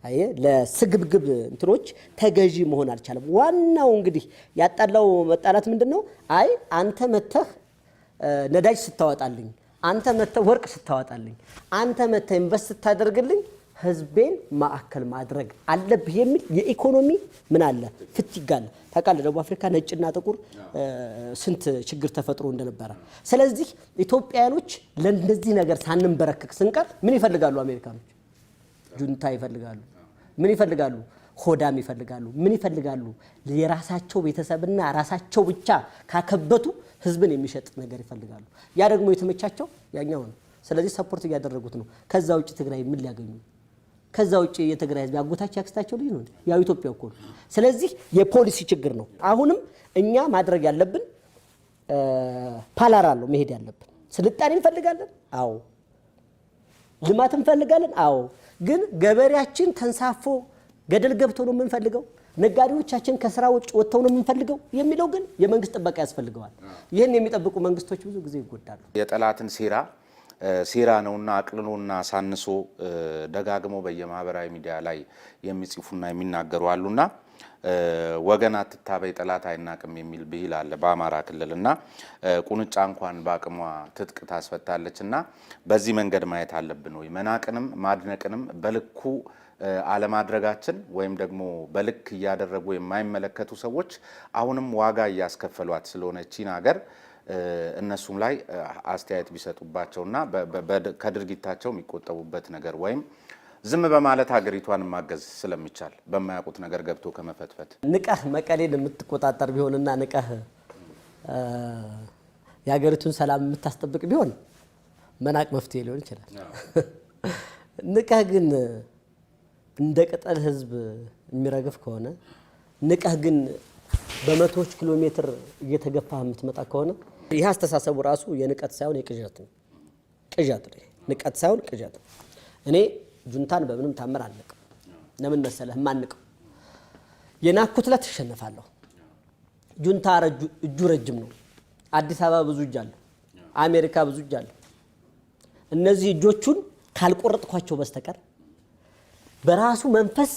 አየ ለስግብግብ እንትኖች ተገዢ መሆን አልቻለም። ዋናው እንግዲህ ያጣላው መጣላት ምንድነው? አይ አንተ መተህ ነዳጅ ስታወጣልኝ፣ አንተ መተህ ወርቅ ስታወጣልኝ፣ አንተ መተህ ኢንቨስት ስታደርግልኝ ህዝቤን ማዕከል ማድረግ አለብህ የሚል የኢኮኖሚ ምን አለ ፍትግ አለ። ታውቃለህ ደቡብ አፍሪካ ነጭና ጥቁር ስንት ችግር ተፈጥሮ እንደነበረ። ስለዚህ ኢትዮጵያኖች ለእንደዚህ ነገር ሳንንበረከክ ስንቀር ምን ይፈልጋሉ? አሜሪካኖች ጁንታ ይፈልጋሉ። ምን ይፈልጋሉ? ሆዳም ይፈልጋሉ። ምን ይፈልጋሉ? የራሳቸው ቤተሰብና ራሳቸው ብቻ ካከበቱ ህዝብን የሚሸጥ ነገር ይፈልጋሉ። ያ ደግሞ የተመቻቸው ያኛው ነው። ስለዚህ ሰፖርት እያደረጉት ነው። ከዛ ውጭ ትግራይ ምን ሊያገኙ? ከዛ ውጭ የትግራይ ህዝብ ያጎታቸው ያክስታቸው ልጅ ነው ያው ኢትዮጵያ እኮ ነው። ስለዚህ የፖሊሲ ችግር ነው። አሁንም እኛ ማድረግ ያለብን ፓራላል ነው መሄድ ያለብን። ስልጣኔ እንፈልጋለን፣ አዎ። ልማት እንፈልጋለን፣ አዎ። ግን ገበሬያችን ተንሳፎ ገደል ገብቶ ነው የምንፈልገው? ነጋዴዎቻችን ከስራ ውጭ ወጥተው ነው የምንፈልገው የሚለው ግን የመንግስት ጥበቃ ያስፈልገዋል። ይህን የሚጠብቁ መንግስቶች ብዙ ጊዜ ይጎዳሉ። የጠላትን ሴራ ነውና አቅልሎና ሳንሶ ደጋግሞ በየማህበራዊ ሚዲያ ላይ የሚጽፉና የሚናገሩ አሉና ወገን አትታበይ ጠላት አይናቅም የሚል ብሂል አለ በአማራ ክልልና ቁንጫ እንኳን በአቅሟ ትጥቅ ታስፈታለችና በዚህ መንገድ ማየት አለብን ወይ? መናቅንም ማድነቅንም በልኩ አለማድረጋችን ወይም ደግሞ በልክ እያደረጉ የማይመለከቱ ሰዎች አሁንም ዋጋ እያስከፈሏት ስለሆነ ቺን ሀገር እነሱም ላይ አስተያየት ቢሰጡባቸውና ከድርጊታቸው የሚቆጠቡበት ነገር ወይም ዝም በማለት ሀገሪቷን ማገዝ ስለሚቻል በማያውቁት ነገር ገብቶ ከመፈትፈት ንቀህ መቀሌን የምትቆጣጠር ቢሆንና ንቀህ የሀገሪቱን ሰላም የምታስጠብቅ ቢሆን መናቅ መፍትሄ ሊሆን ይችላል። ንቀህ ግን እንደ ቅጠል ህዝብ የሚረግፍ ከሆነ ንቀህ ግን በመቶዎች ኪሎ ሜትር እየተገፋህ የምትመጣ ከሆነ ይህ አስተሳሰቡ ራሱ የንቀት ሳይሆን የቅዠት ነው። ቅዠት ነው። ንቀት ሳይሆን ቅዠት ነው። እኔ ጁንታን በምንም ታምር አልነቅም። ለምን መሰለህ የማንቀው? የናኩት ዕለት ተሸነፋለሁ። ጁንታ እጁ ረጅም ነው። አዲስ አበባ ብዙ እጅ አለው። አሜሪካ ብዙ እጅ አለው። እነዚህ እጆቹን ካልቆረጥኳቸው በስተቀር በራሱ መንፈስ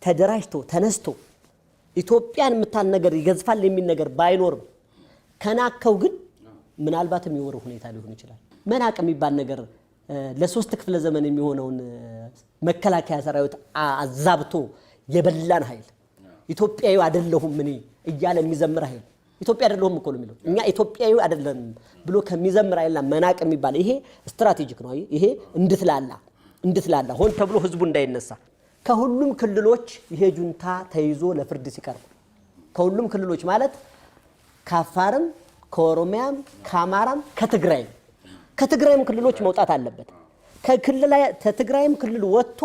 ተደራጅቶ ተነስቶ ኢትዮጵያን የምታል ነገር ይገዝፋል የሚል ነገር ባይኖርም ከናከው ግን ምናልባትም የወር ሁኔታ ሊሆን ይችላል። መናቅ የሚባል ነገር ለሶስት ክፍለ ዘመን የሚሆነውን መከላከያ ሰራዊት አዛብቶ የበላን ኃይል ኢትዮጵያዊ አይደለሁም እኔ እያለ የሚዘምር ኃይል ኢትዮጵያ አይደለሁም እኮ ነው የሚለው። እኛ ኢትዮጵያዊ አይደለም ብሎ ከሚዘምር ኃይልና መናቅ የሚባል ይሄ ስትራቴጂክ ነው። ይሄ እንድትላላ ሆን ተብሎ ህዝቡ እንዳይነሳ ከሁሉም ክልሎች ይሄ ጁንታ ተይዞ ለፍርድ ሲቀርብ ከሁሉም ክልሎች ማለት ከአፋርም ከኦሮሚያም ከአማራም ከትግራይም ክልሎች መውጣት አለበት። ከትግራይም ክልል ወጥቶ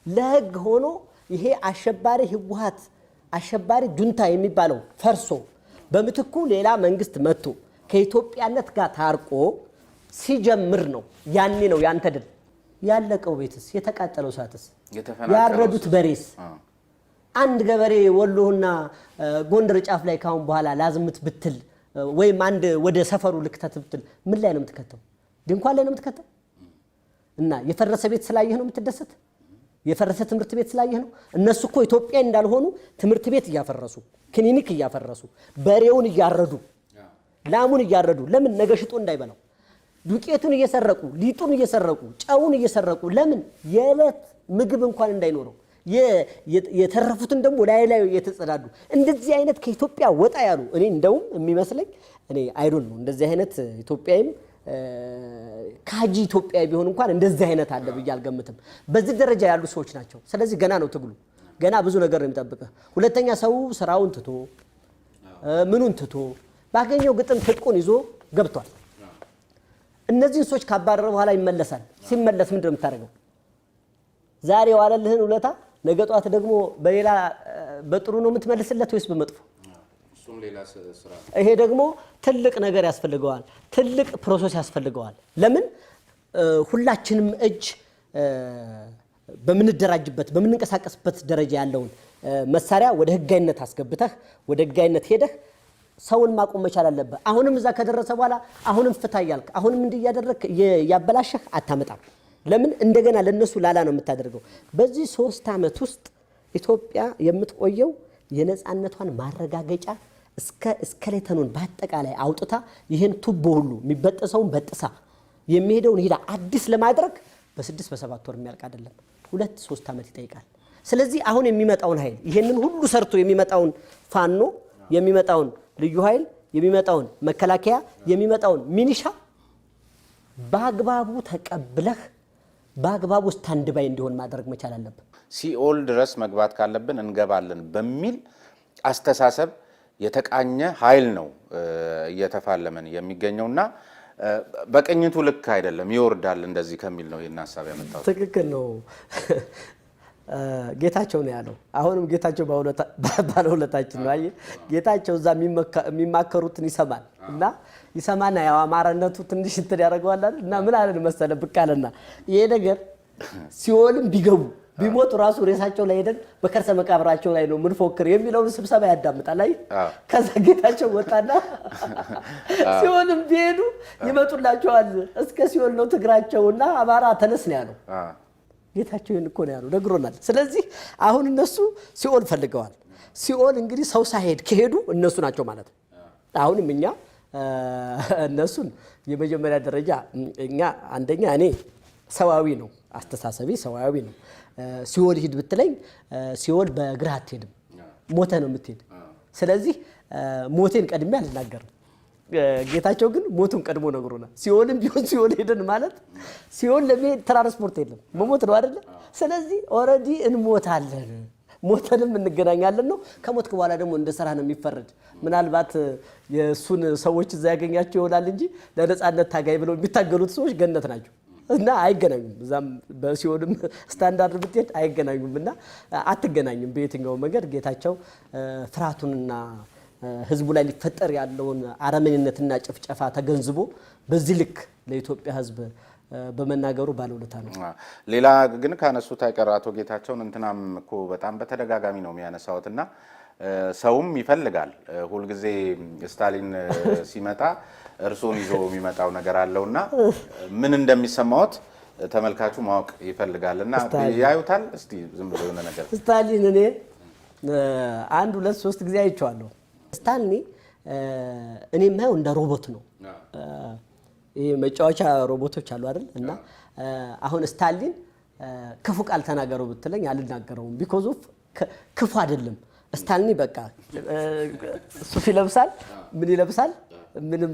ለህግ ሆኖ ይሄ አሸባሪ ህወሓት አሸባሪ ጁንታ የሚባለው ፈርሶ በምትኩ ሌላ መንግስት መጥቶ ከኢትዮጵያነት ጋር ታርቆ ሲጀምር ነው። ያኔ ነው ያንተ ድል። ያለቀው ቤትስ የተቃጠለው ሳትስ ያረዱት በሬስ አንድ ገበሬ ወሎና ጎንደር ጫፍ ላይ ካሁን በኋላ ላዝምት ብትል ወይም አንድ ወደ ሰፈሩ ልክተት ብትል ምን ላይ ነው የምትከተው? ድንኳን ላይ ነው የምትከተው? እና የፈረሰ ቤት ስላየህ ነው የምትደሰት? የፈረሰ ትምህርት ቤት ስላየህ ነው? እነሱ እኮ ኢትዮጵያ እንዳልሆኑ ትምህርት ቤት እያፈረሱ ክሊኒክ እያፈረሱ በሬውን እያረዱ ላሙን እያረዱ ለምን ነገ ሽጦ እንዳይበላው ዱቄቱን እየሰረቁ ሊጡን እየሰረቁ ጨውን እየሰረቁ ለምን የዕለት ምግብ እንኳን እንዳይኖረው የተረፉትን ደግሞ ላይ የተጸዳዱ እንደዚህ አይነት ከኢትዮጵያ ወጣ ያሉ እኔ እንደውም የሚመስለኝ እኔ አይዶን ነው እንደዚህ አይነት ኢትዮጵያዊም ካጂ ኢትዮጵያዊ ቢሆን እንኳን እንደዚህ አይነት አለ ብዬ አልገምትም። በዚህ ደረጃ ያሉ ሰዎች ናቸው። ስለዚህ ገና ነው ትግሉ፣ ገና ብዙ ነገር ነው የሚጠብቀው። ሁለተኛ ሰው ስራውን ትቶ ምኑን ትቶ ባገኘው ግጥም ትጥቁን ይዞ ገብቷል። እነዚህን ሰዎች ካባረረ በኋላ ይመለሳል። ሲመለስ ምንድን ነው የምታደርገው? ዛሬ ዋለልህን ውለታ ነገ ጧት ደግሞ በሌላ በጥሩ ነው የምትመልስለት ወይስ በመጥፎ? ይሄ ደግሞ ትልቅ ነገር ያስፈልገዋል። ትልቅ ፕሮሰስ ያስፈልገዋል። ለምን ሁላችንም እጅ በምንደራጅበት በምንንቀሳቀስበት ደረጃ ያለውን መሳሪያ ወደ ህጋዊነት አስገብተህ ወደ ህጋዊነት ሄደህ ሰውን ማቆም መቻል አለበት። አሁንም እዛ ከደረሰ በኋላ አሁንም ፍታ እያልክ አሁንም እንዲያደረክ ያበላሸህ አታመጣም። ለምን እንደገና ለነሱ ላላ ነው የምታደርገው። በዚህ 3 ዓመት ውስጥ ኢትዮጵያ የምትቆየው የነፃነቷን ማረጋገጫ እስከ ሌተኑን በአጠቃላይ አውጥታ ይህን ቱቦ ሁሉ የሚበጠሰውን በጥሳ የሚሄደውን ሄዳ አዲስ ለማድረግ በ6 በ7 ወር የሚያልቅ አይደለም፣ 2-3 ዓመት ይጠይቃል። ስለዚህ አሁን የሚመጣውን ኃይል ይሄንን ሁሉ ሰርቶ የሚመጣውን ፋኖ የሚመጣውን ልዩ ኃይል የሚመጣውን መከላከያ የሚመጣውን ሚኒሻ በአግባቡ ተቀብለህ በአግባቡ ስታንድ ባይ እንዲሆን ማድረግ መቻል አለብን። ሲኦል ድረስ መግባት ካለብን እንገባለን በሚል አስተሳሰብ የተቃኘ ኃይል ነው እየተፋለመን የሚገኘውና በቅኝቱ ልክ አይደለም፣ ይወርዳል እንደዚህ ከሚል ነው ይሄን ሐሳብ ያመጣው። ትክክል ነው። ጌታቸው ነው ያለው። አሁንም ጌታቸው ባለውለታችን ነው። አየህ ጌታቸው እዛ የሚማከሩትን ይሰማል እና ይሰማና ያው አማራነቱ ትንሽ እንትን ያደርገዋል አይደል? እና ምን አለን መሰለህ ብቅ አለና ይሄ ነገር ሲኦልም ቢገቡ ቢሞቱ ራሱ ሬሳቸው ላይ ሄደን በከርሰ መቃብራቸው ላይ ነው ምን ፎክር የሚለውን ስብሰባ ያዳምጣል። አይ ከዛ ጌታቸው ወጣና ሲኦልም ቢሄዱ ይመጡላቸዋል እስከ ሲኦል ነው ትግራቸውና አማራ ተነስ ነው ያለው። ጌታቸው እኮ ነው ያለው ነግሮናል። ስለዚህ አሁን እነሱ ሲኦል ፈልገዋል። ሲኦል እንግዲህ ሰው ሳይሄድ ከሄዱ እነሱ ናቸው ማለት ነው። አሁንም እኛ እነሱን የመጀመሪያ ደረጃ እኛ አንደኛ እኔ ሰዋዊ ነው አስተሳሰቢ ሰዋዊ ነው። ሲኦል ሂድ ብትለኝ ሲኦል በእግርህ አትሄድም፣ ሞተ ነው የምትሄድ። ስለዚህ ሞቴን ቀድሜ አልናገርም። ጌታቸው ግን ሞቱን ቀድሞ ነግሮናል። ሲኦልም ቢሆን ሲኦል ሄደን ማለት ሲኦል ለመሄድ ትራንስፖርት የለም መሞት ነው አይደለ? ስለዚህ ኦልሬዲ እንሞታለን፣ ሞተንም እንገናኛለን ነው። ከሞትክ በኋላ ደግሞ እንደ ስራ ነው የሚፈረድ። ምናልባት የእሱን ሰዎች እዛ ያገኛቸው ይሆናል እንጂ ለነፃነት ታጋይ ብለው የሚታገሉት ሰዎች ገነት ናቸው እና አይገናኙም። እዛም በሲኦልም ስታንዳርድ ብትሄድ አይገናኙም እና አትገናኙም በየትኛው መንገድ። ጌታቸው ፍርሃቱንና ህዝቡ ላይ ሊፈጠር ያለውን አረመኔነትና ጭፍጨፋ ተገንዝቦ በዚህ ልክ ለኢትዮጵያ ህዝብ በመናገሩ ባለውለታ ነው። ሌላ ግን ካነሱት አይቀር አቶ ጌታቸውን እንትናም እኮ በጣም በተደጋጋሚ ነው የሚያነሳውትና ሰውም ይፈልጋል ሁልጊዜ ስታሊን ሲመጣ እርሱን ይዞ የሚመጣው ነገር አለውና ምን እንደሚሰማዎት ተመልካቹ ማወቅ ይፈልጋልና ያዩታል። እስቲ ዝም ብሎ የሆነ ነገር ስታሊን እኔ 1 2 3 ጊዜ አይቼዋለሁ። ስታሊን እኔ የማየው እንደ ሮቦት ነው። ይሄ መጫወቻ ሮቦቶች አሉ አይደል? እና አሁን ስታሊን ክፉ ቃል ተናገረው ብትለኝ አልናገረውም። ቢኮዝ ኦፍ ክፉ አይደለም። ስታሊን በቃ ሱፍ ይለብሳል፣ ምን ይለብሳል፣ ምንም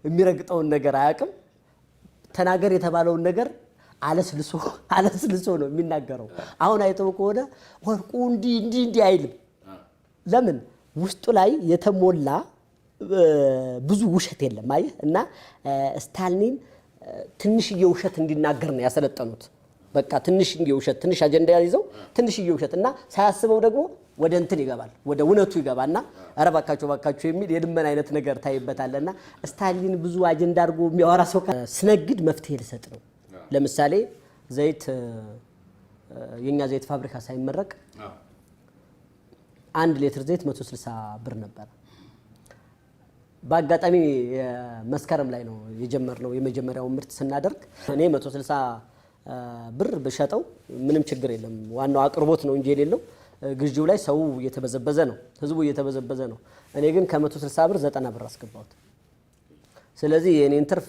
የሚረግጠውን ነገር አያውቅም። ተናገር የተባለውን ነገር አለስልሶ ነው የሚናገረው። አሁን አይተው ከሆነ ወርቁ እንዲህ አይልም። ለምን? ውስጡ ላይ የተሞላ ብዙ ውሸት የለም። አየህ? እና ስታሊን ትንሽዬ ውሸት እንዲናገር ነው ያሰለጠኑት። በቃ ትንሽዬ ውሸት፣ ትንሽ አጀንዳ ይዘው ትንሽዬ ውሸት እና ሳያስበው ደግሞ ወደ እንትን ይገባል፣ ወደ እውነቱ ይገባና ኧረ ባካችሁ የሚል የድመን አይነት ነገር ታይበታለና ስታሊን ብዙ አጀንዳ አድርጎ የሚያወራ ሰው ስነግድ መፍትሄ ልሰጥ ነው። ለምሳሌ ዘይት የኛ ዘይት ፋብሪካ ሳይመረቅ 1 ሊትር ዘይት 160 ብር ነበር። በአጋጣሚ መስከረም ላይ ነው የጀመርነው የመጀመሪያው ምርት ስናደርግ። እኔ 160 ብር በሸጠው ምንም ችግር የለም። ዋናው አቅርቦት ነው እንጂ የሌለው ግዢው ላይ ሰው እየተበዘበዘ ነው፣ ህዝቡ እየተበዘበዘ ነው። እኔ ግን ከ160 ብር 90 ብር አስገባሁት። ስለዚህ የኔን ትርፍ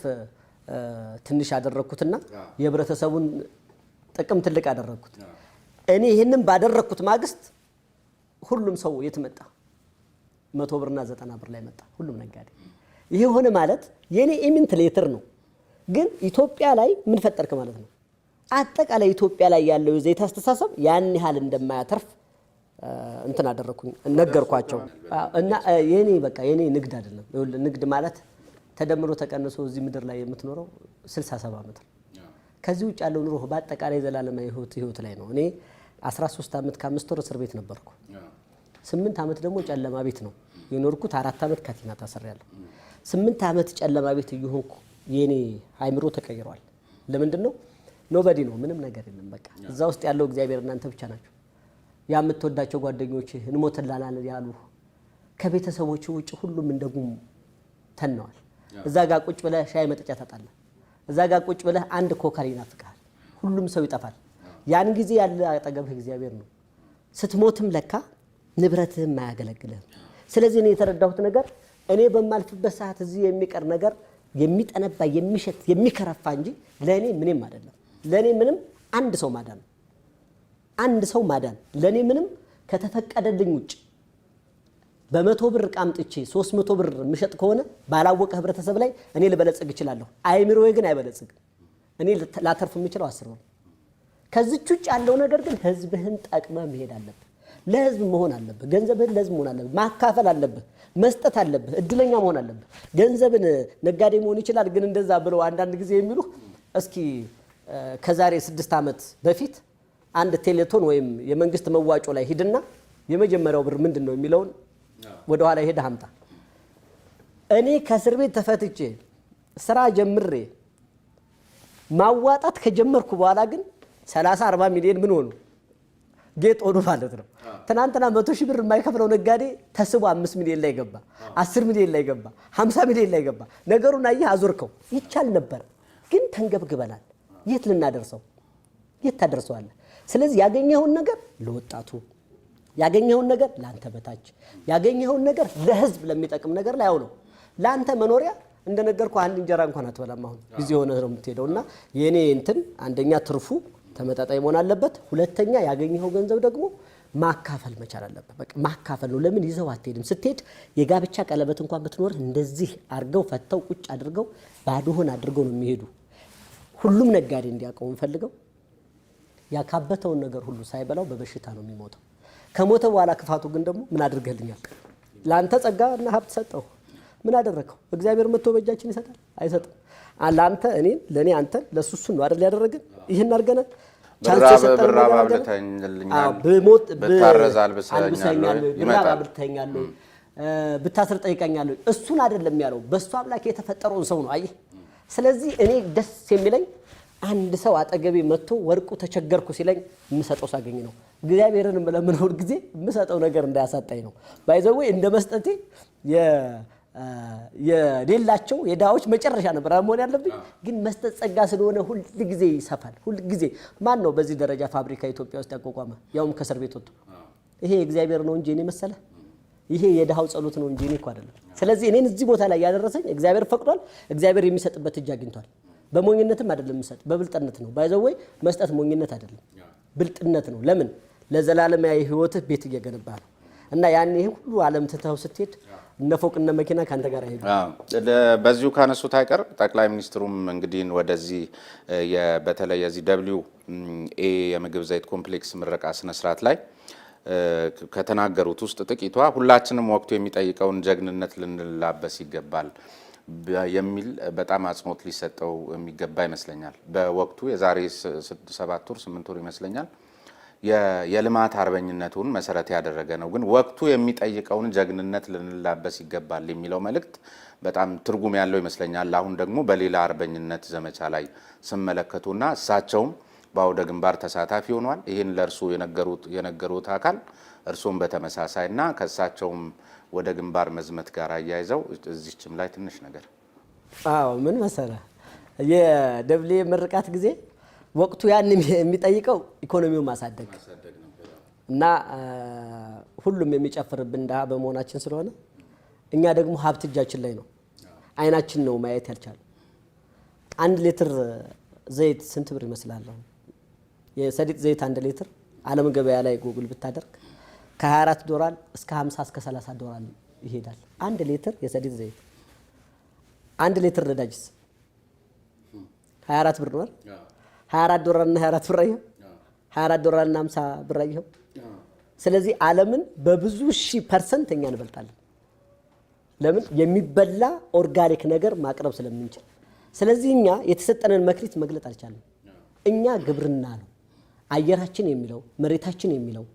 ትንሽ አደረኩትና የህብረተሰቡን ጥቅም ትልቅ አደረኩት። እኔ ይህንን ባደረኩት ማግስት ሁሉም ሰው የት መጣ? 100 ብርና 90 ብር ላይ መጣ ሁሉም ነጋዴ። ይሄ ሆነ ማለት የኔ ኢሚንት ሌተር ነው። ግን ኢትዮጵያ ላይ ምን ፈጠርክ ማለት ነው? አጠቃላይ ኢትዮጵያ ላይ ያለው የዘይት አስተሳሰብ ያን ያህል እንደማያተርፍ እንትን አደረኩኝ ነገርኳቸው። እና የኔ በቃ የኔ ንግድ አይደለም። ንግድ ማለት ተደምሮ ተቀንሶ እዚህ ምድር ላይ የምትኖረው 67 ዓመት ነው። ከዚህ ውጭ ያለው ኑሮ በአጠቃላይ ዘላለማዊ ህይወት ላይ ነው። እኔ 13 ዓመት ከ5 ወር እስር ቤት ነበርኩ። 8 ዓመት ደግሞ ጨለማ ቤት ነው የኖርኩት። 4 ዓመት ካቲና ታስሬያለሁ። 8 ዓመት ጨለማ ቤት እየሆንኩ የኔ አይምሮ ተቀይሯል። ለምንድን ነው? ኖባዲ ነው፣ ምንም ነገር የለም። በቃ እዛ ውስጥ ያለው እግዚአብሔር እናንተ ብቻ ናችሁ። ያ የምትወዳቸው ጓደኞች እንሞትላናል ያሉ ከቤተሰቦች ውጭ ሁሉም እንደጉም ተነዋል። እዛ ጋር ቁጭ ብለህ ሻይ መጠጫ ታጣለህ። እዛ ጋር ቁጭ ብለህ አንድ ኮካሪ ይናፍቃል። ሁሉም ሰው ይጠፋል። ያን ጊዜ ያለ አጠገብህ እግዚአብሔር ነው። ስትሞትም ለካ ንብረትህም አያገለግልህም። ስለዚህ እኔ የተረዳሁት ነገር እኔ በማልፍበት ሰዓት እዚህ የሚቀር ነገር የሚጠነባ የሚሸት የሚከረፋ እንጂ ለእኔ ምንም አይደለም። ለእኔ ምንም አንድ ሰው ማዳን ነው። አንድ ሰው ማዳን ለእኔ ምንም ከተፈቀደልኝ ውጭ በ100 ብር ቃምጥቼ 300 ብር ምሸጥ ከሆነ ባላወቀ ህብረተሰብ ላይ እኔ ልበለጽግ እችላለሁ። አይምሮዬ ግን አይበለጽግም። እኔ ላተርፍ የምችለው 10 ብር። ከዚች ውጭ ያለው ነገር ግን ህዝብህን ጠቅመህ መሄድ አለብህ። ለህዝብ መሆን አለብህ። ገንዘብህን ለህዝብ መሆን አለብህ። ማካፈል አለብህ። መስጠት አለብህ። እድለኛ መሆን አለብህ። ገንዘብን ነጋዴ መሆን ይችላል። ግን እንደዛ ብለው አንዳንድ ጊዜ የሚሉ እስኪ ከዛሬ 6 ዓመት በፊት አንድ ቴሌቶን ወይም የመንግስት መዋጮ ላይ ሂድና የመጀመሪያው ብር ምንድነው የሚለውን ወደ ኋላ ሄደ አምጣ። እኔ ከእስር ቤት ተፈትቼ ስራ ጀምሬ ማዋጣት ከጀመርኩ በኋላ ግን 30-40 ሚሊዮን ምን ሆኑ? ጌጥ ሆኑ ማለት ነው። ትናንትና 100 ሺህ ብር የማይከፍለው ነጋዴ ተስቦ 5 ሚሊዮን ላይ ገባ፣ 10 ሚሊዮን ላይ ገባ፣ 50 ሚሊዮን ላይ ገባ። ነገሩን አየህ፣ አዞርከው። ይቻል ነበር ግን ተንገብግበናል። የት ልናደርሰው? የት ታደርሰዋለህ? ስለዚህ ያገኘኸውን ነገር ለወጣቱ፣ ያገኘኸውን ነገር ላንተ በታች፣ ያገኘኸውን ነገር ለህዝብ ለሚጠቅም ነገር ላይ አውለው። ላንተ መኖሪያ እንደነገርኩ አንድ እንጀራ እንኳን አትበላም። አሁን ጊዜ ሆነ ነው የምትሄደውና የኔ እንትን አንደኛ ትርፉ ተመጣጣኝ መሆን አለበት። ሁለተኛ ያገኘኸው ገንዘብ ደግሞ ማካፈል መቻል አለበት። በቃ ማካፈል ነው። ለምን ይዘው አትሄድም? ስትሄድ የጋብቻ ቀለበት እንኳን ብትኖር እንደዚህ አርገው ፈተው ቁጭ አድርገው ባዶህን አድርገው ነው የሚሄዱ። ሁሉም ነጋዴ እንዲያውቀው እንፈልገው ያካበተውን ነገር ሁሉ ሳይበላው በበሽታ ነው የሚሞተው። ከሞተ በኋላ ክፋቱ ግን ደግሞ ምን አድርገልኛል? ላንተ ጸጋና ሀብት ሰጠው፣ ምን አደረከው? እግዚአብሔር መጥቶ በእጃችን ይሰጣል? አይሰጥም። ላንተ እኔን ለኔ አንተ ለሱሱ ነው አይደል ያደረገን? ይሄን አድርገናል። ቻንስ ሰጠን። ብታስር ጠይቀኛለሁ። እሱን አይደለም ያለው፣ በሱ አምላክ የተፈጠረውን ሰው ነው። አየህ። ስለዚህ እኔ ደስ የሚለኝ አንድ ሰው አጠገቤ መጥቶ ወርቁ ተቸገርኩ ሲለኝ የምሰጠው ሳገኝ ነው። እግዚአብሔርን ለምንው ጊዜ የምሰጠው ነገር እንዳያሳጣኝ ነው። ባይዘው እንደ መስጠቴ የሌላቸው የዳዎች መጨረሻ ነበር መሆን ያለብኝ። ግን መስጠት ጸጋ ስለሆነ ሁሉ ጊዜ ይሰፋል። ሁሉ ጊዜ ማን ነው በዚህ ደረጃ ፋብሪካ ኢትዮጵያ ውስጥ ያቋቋመ? ያውም ከእስር ቤት ወጥቶ። ይሄ እግዚአብሔር ነው እንጂ እኔ መሰለ? ይሄ የዳው ጸሎት ነው እንጂ እኔ እኮ አይደለም። ስለዚህ እኔን እዚህ ቦታ ላይ ያደረሰኝ እግዚአብሔር ፈቅዷል። እግዚአብሔር የሚሰጥበት እጅ አግኝቷል። በሞኝነትም አይደለም መስጠት፣ በብልጥነት ነው። ባይዘው መስጠት ሞኝነት አይደለም፣ ብልጥነት ነው። ለምን? ለዘላለማዊ ህይወትህ ቤት እየገነባ ነው። እና ያን ይሄ ሁሉ ዓለም ትተው ስትሄድ እነ ፎቅ እነ መኪና ካንተ ጋር አይሄዱ። በዚሁ ካነሱት አይቀር ጠቅላይ ሚኒስትሩም እንግዲህ ወደዚህ በተለይ የዚህ WA የምግብ ዘይት ኮምፕሌክስ ምረቃ ስነ ስርዓት ላይ ከተናገሩት ውስጥ ጥቂቷ ሁላችንም ወቅቱ የሚጠይቀውን ጀግንነት ልንላበስ ይገባል የሚል በጣም አጽንኦት ሊሰጠው የሚገባ ይመስለኛል። በወቅቱ የዛሬ 7 ወር 8 ወር ይመስለኛል የልማት አርበኝነቱን መሰረት ያደረገ ነው። ግን ወቅቱ የሚጠይቀውን ጀግንነት ልንላበስ ይገባል የሚለው መልእክት በጣም ትርጉም ያለው ይመስለኛል። አሁን ደግሞ በሌላ አርበኝነት ዘመቻ ላይ ስመለከቱና እሳቸውም በአውደ ግንባር ተሳታፊ ሆኗል። ይህን ለእርሱ የነገሩት አካል እርሱም በተመሳሳይና ከእሳቸውም ወደ ግንባር መዝመት ጋር አያይዘው እዚህችም ላይ ትንሽ ነገር ምን መሰለህ የደብሌ ምርቃት ጊዜ ወቅቱ ያን የሚጠይቀው ኢኮኖሚውን ማሳደግ እና ሁሉም የሚጨፍርብን ድሃ በመሆናችን ስለሆነ እኛ ደግሞ ሀብት እጃችን ላይ ነው። አይናችን ነው ማየት ያልቻለው። 1 ሊትር ዘይት ስንት ብር ይመስላል? የሰሊጥ ዘይት 1 ሊትር ዓለም ገበያ ላይ ጉግል ብታደርግ ከ24 $ እስከ 50 እስከ 30 $ ይሄዳል። 1 ሊትር የሰሊጥ ዘይት 1 ሊትር ነዳጅስ 24 ብር ነው። 24 $ እና 24 ብር አይው 24 $ እና 50 ብር አይው። ስለዚህ ዓለምን በብዙ ሺህ % እኛ እንበልጣለን። ለምን? የሚበላ ኦርጋኒክ ነገር ማቅረብ ስለምንችል። ስለዚህ እኛ የተሰጠንን መክሊት መግለጥ አልቻለም። እኛ ግብርና ነው አየራችን የሚለው መሬታችን የሚለው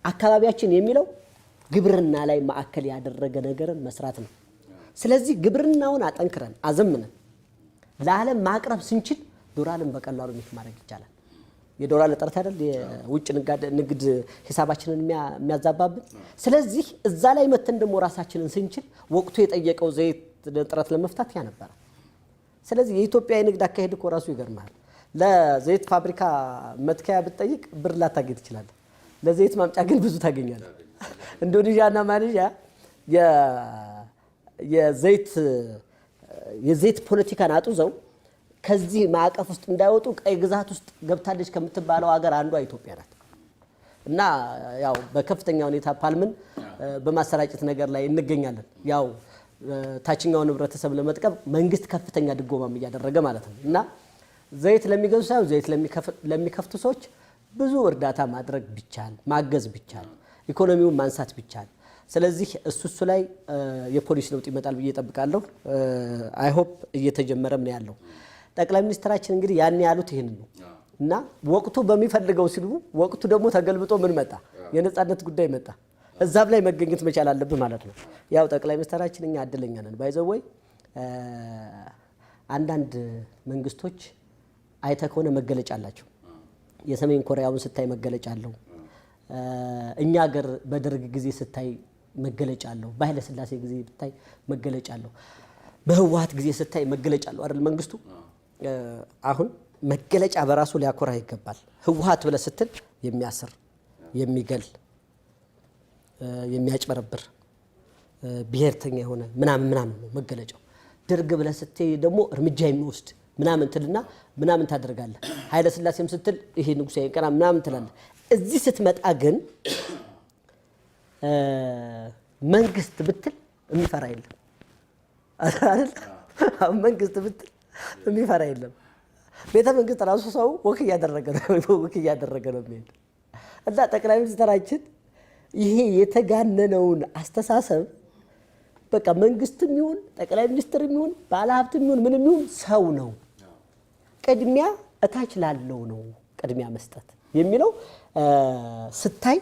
አካባቢያችን የሚለው ግብርና ላይ ማዕከል ያደረገ ነገርን መስራት ነው። ስለዚህ ግብርናውን አጠንክረን አዘምነን ለዓለም ማቅረብ ስንችል ዶላርን በቀላሉ ሚት ማድረግ ይቻላል። የዶላር እጥረት አይደል የውጭ ንግድ ሂሳባችንን የሚያዛባብን። ስለዚህ እዛ ላይ መተን ደግሞ ራሳችንን ስንችል ወቅቱ የጠየቀው ዘይት እጥረት ለመፍታት ያ ነበር። ስለዚህ የኢትዮጵያ የንግድ አካሄድ እኮ ራሱ ይገርማል። ለዘይት ፋብሪካ መትከያ ብትጠይቅ ብር ላታገኝ ትችላለህ። ለዘይት ማምጫ ግን ብዙ ታገኛለህ። ኢንዶኔዥያና ማሌዥያ የዘይት ፖለቲካን አጡዘው ከዚህ ማዕቀፍ ውስጥ እንዳይወጡ ቀይ ግዛት ውስጥ ገብታለች ከምትባለው ሀገር አንዷ ኢትዮጵያ ናት። እና ያው በከፍተኛ ሁኔታ ፓልምን በማሰራጨት ነገር ላይ እንገኛለን። ያው ታችኛውን ህብረተሰብ ለመጥቀም መንግስት ከፍተኛ ድጎማም እያደረገ ማለት ነው። እና ዘይት ለሚገዙ ሳይሆን ዘይት ለሚከፍቱ ሰዎች ብዙ እርዳታ ማድረግ ቢቻል ማገዝ ቢቻል ኢኮኖሚውን ማንሳት ቢቻል፣ ስለዚህ እሱ ላይ የፖሊሲ ለውጥ ይመጣል ብዬ እጠብቃለሁ። አይ ሆፕ እየተጀመረም ነው ያለው። ጠቅላይ ሚኒስትራችን እንግዲህ ያን ያሉት ይሄንን ነው እና ወቅቱ በሚፈልገው ሲሉ ወቅቱ ደግሞ ተገልብጦ ምን መጣ? የነጻነት ጉዳይ መጣ። እዛም ላይ መገኘት መቻል አለብህ ማለት ነው። ያው ጠቅላይ ሚኒስትራችን እኛ እድለኛ ነን። ባይዘወይ አንዳንድ መንግስቶች አይተ ከሆነ መገለጫ አላቸው። የሰሜን ኮሪያውን ስታይ መገለጫ አለው። እኛ ሀገር በደርግ ጊዜ ስታይ መገለጫ አለው። በኃይለ ሥላሴ ጊዜ ብታይ መገለጫ አለው። በህወሓት ጊዜ ስታይ መገለጫ አለው አይደል? መንግስቱ አሁን መገለጫ በራሱ ሊያኮራ ይገባል። ህወሓት ብለህ ስትል የሚያስር የሚገል የሚያጭበረብር ብሔርተኛ የሆነ ምናምን ነው መገለጫው። ደርግ ብለህ ስትይ ደግሞ እርምጃ የሚወስድ ምናምን ትልና ምናምን ታደርጋለህ። ኃይለ ሥላሴም ስትል ይሄ ንጉሴ ቀና ምናምን ትላለህ። እዚህ ስትመጣ ግን መንግስት ብትል የሚፈራ የለም አይደል? መንግስት ብትል የሚፈራ የለም። ቤተ መንግስት ራሱ ሰው ወክ እያደረገ ነው የሚሄድ እና ጠቅላይ ሚኒስትራችን ይሄ የተጋነነውን አስተሳሰብ በቃ መንግስትም ይሁን ጠቅላይ ሚኒስትርም ይሁን ባለሀብትም ይሁን ምንም ይሁን ሰው ነው፣ ቅድሚያ እታች ላለው ነው ቅድሚያ መስጠት የሚለው ስታይ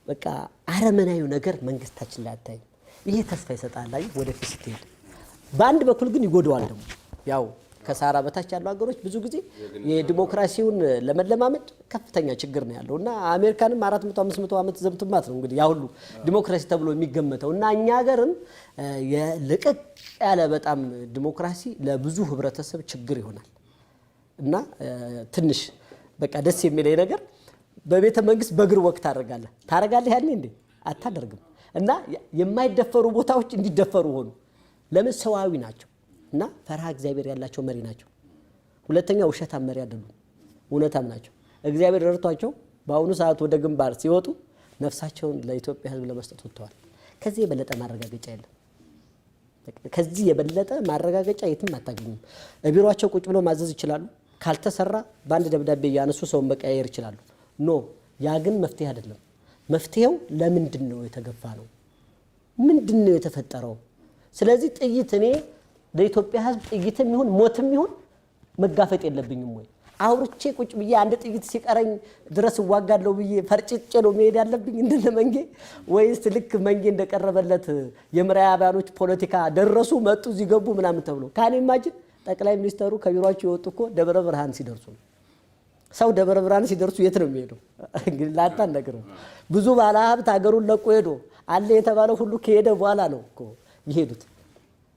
በቃ አረመናዊ ነገር መንግስታችን ላይ አታይ። ይሄ ተስፋ ይሰጣል ላይ ወደፊት ስትሄድ። በአንድ በኩል ግን ይጎደዋል ደግሞ ያው ከሳራ በታች ያሉ ሀገሮች ብዙ ጊዜ የዲሞክራሲውን ለመለማመድ ከፍተኛ ችግር ነው ያለው እና አሜሪካንም 400-500 ዓመት ዘምትማት ነው እንግዲህ ያ ሁሉ ዲሞክራሲ ተብሎ የሚገመተው እና እኛ ሀገርም የልቅቅ ያለ በጣም ዲሞክራሲ ለብዙ ህብረተሰብ ችግር ይሆናል እና ትንሽ በቃ ደስ የሚለኝ ነገር በቤተ መንግስት በእግር ወቅት ታደርጋለህ ያኔ እንዴ አታደርግም እና የማይደፈሩ ቦታዎች እንዲደፈሩ ሆኑ። ለምን? ሰዋዊ ናቸው እና ፈርሃ እግዚአብሔር ያላቸው መሪ ናቸው። ሁለተኛ ውሸታም መሪ አይደሉም፣ እውነታም ናቸው። እግዚአብሔር ረድቷቸው በአሁኑ ሰዓት ወደ ግንባር ሲወጡ ነፍሳቸውን ለኢትዮጵያ ህዝብ ለመስጠት ወጥተዋል። ከዚህ የበለጠ ማረጋገጫ የለም። ከዚህ የበለጠ ማረጋገጫ የትም አታገኙም። ቢሮአቸው ቁጭ ብለው ማዘዝ ይችላሉ። ካልተሰራ በአንድ ደብዳቤ እያነሱ ሰውን መቀያየር ይችላሉ። ኖ ያ ግን መፍትሄ አይደለም። መፍትሄው ለምንድን ነው የተገፋ ነው? ምንድን ነው የተፈጠረው? ስለዚህ ጥይት እኔ ለኢትዮጵያ ህዝብ ጥይትም ይሁን ሞትም ይሁን መጋፈጥ የለብኝም ወይ? አውርቼ ቁጭ ብዬ አንድ ጥይት ሲቀረኝ ድረስ እዋጋለሁ ብዬ ፈርጭጬ ነው መሄድ ያለብኝ እንደነ መንጌ? ወይስ ልክ መንጌ እንደቀረበለት የምዕራባውያኖች ፖለቲካ ደረሱ መጡ እዚህ ምናምን ተብሎ ካኔ ማጅን ጠቅላይ ሚኒስተሩ ከቢሮአቸው የወጡ እኮ ደብረ ብርሃን ሲደርሱ ነው። ሰው ደብረ ብርሃን ሲደርሱ የት ነው የሚሄደው? እንግዲህ ላጣን ነገር ብዙ ባለሀብት ሀገሩን ለቆ ሄዶ አለ የተባለው ሁሉ ከሄደ በኋላ ነው እኮ ይሄዱት።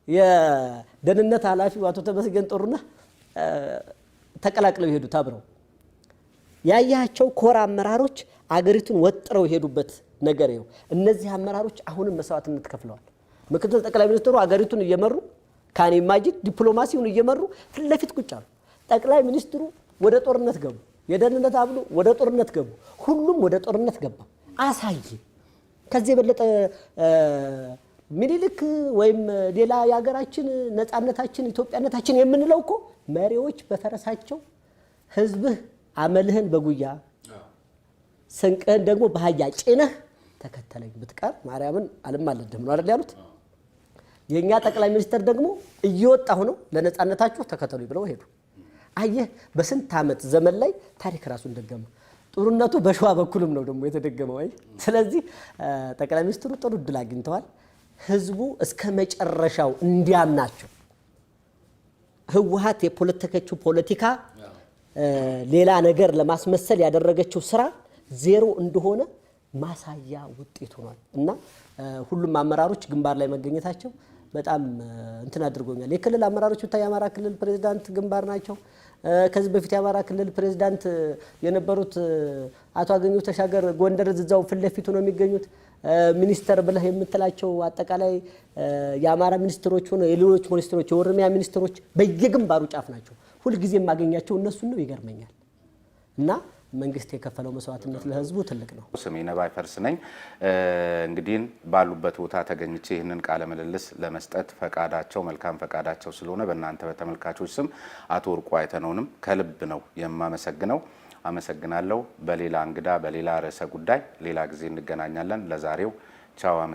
የደህንነት ኃላፊው አቶ ተመስገን ጥሩነህ ተቀላቅለው ይሄዱት አብረው ያያቸው ኮር አመራሮች አገሪቱን ወጥረው ይሄዱበት ነገር ነው። እነዚህ አመራሮች አሁንም መስዋዕትነት ከፍለዋል። ምክትል ጠቅላይ ሚኒስትሩ አገሪቱን እየመሩ ካኔ ማጂድ ዲፕሎማሲውን እየመሩ ፊት ለፊት ቁጭ አሉ። ጠቅላይ ሚኒስትሩ ወደ ጦርነት ገቡ። የደህንነት አብሉ ወደ ጦርነት ገቡ። ሁሉም ወደ ጦርነት ገባ። አሳየ። ከዚህ የበለጠ ምኒልክ ወይም ሌላ የሀገራችን ነፃነታችን ኢትዮጵያነታችን የምንለው እኮ መሪዎች በፈረሳቸው ህዝብህ አመልህን በጉያ ስንቅህን ደግሞ በአህያ ጭነህ ተከተለኝ ብትቀር ማርያምን አልማለድህም ነው አይደል ያሉት። የኛ ጠቅላይ ሚኒስትር ደግሞ እየወጣሁ ነው ለነፃነታችሁ ተከተሉኝ ብለው ሄዱ። አየህ በስንት ዓመት ዘመን ላይ ታሪክ ራሱን ደገመ። ጦርነቱ በሸዋ በኩልም ነው ደግሞ የተደገመው። አይ ስለዚህ ጠቅላይ ሚኒስትሩ ጥሩ እድል አግኝተዋል። ህዝቡ እስከ መጨረሻው እንዲያምናቸው ህወሓት የፖለቲከችው ፖለቲካ ሌላ ነገር ለማስመሰል ያደረገችው ስራ ዜሮ እንደሆነ ማሳያ ውጤት ሆኗል እና ሁሉም አመራሮች ግንባር ላይ መገኘታቸው በጣም እንትን አድርጎኛል። የክልል አመራሮች ብታይ የአማራ ክልል ፕሬዝዳንት ግንባር ናቸው። ከዚህ በፊት የአማራ ክልል ፕሬዝዳንት የነበሩት አቶ አገኘሁ ተሻገር ጎንደር እዛው ፊት ለፊቱ ነው የሚገኙት። ሚኒስተር ብለህ የምትላቸው አጠቃላይ የአማራ ሚኒስትሮች ሆነ የሌሎች ሚኒስትሮች የኦሮሚያ ሚኒስትሮች በየግንባሩ ጫፍ ናቸው። ሁልጊዜ የማገኛቸው እነሱን ነው። ይገርመኛል እና መንግስት የከፈለው መስዋዕትነት ለህዝቡ ትልቅ ነው። ስሜ ነባይ ፈርስ ነኝ። እንግዲህ ባሉበት ቦታ ተገኝቼ ይህንን ቃለ ምልልስ ለመስጠት ፈቃዳቸው መልካም ፈቃዳቸው ስለሆነ በእናንተ በተመልካቾች ስም አቶ ወርቁ አይተነውንም ከልብ ነው የማመሰግነው። አመሰግናለሁ። በሌላ እንግዳ በሌላ ርዕሰ ጉዳይ ሌላ ጊዜ እንገናኛለን። ለዛሬው ቻው።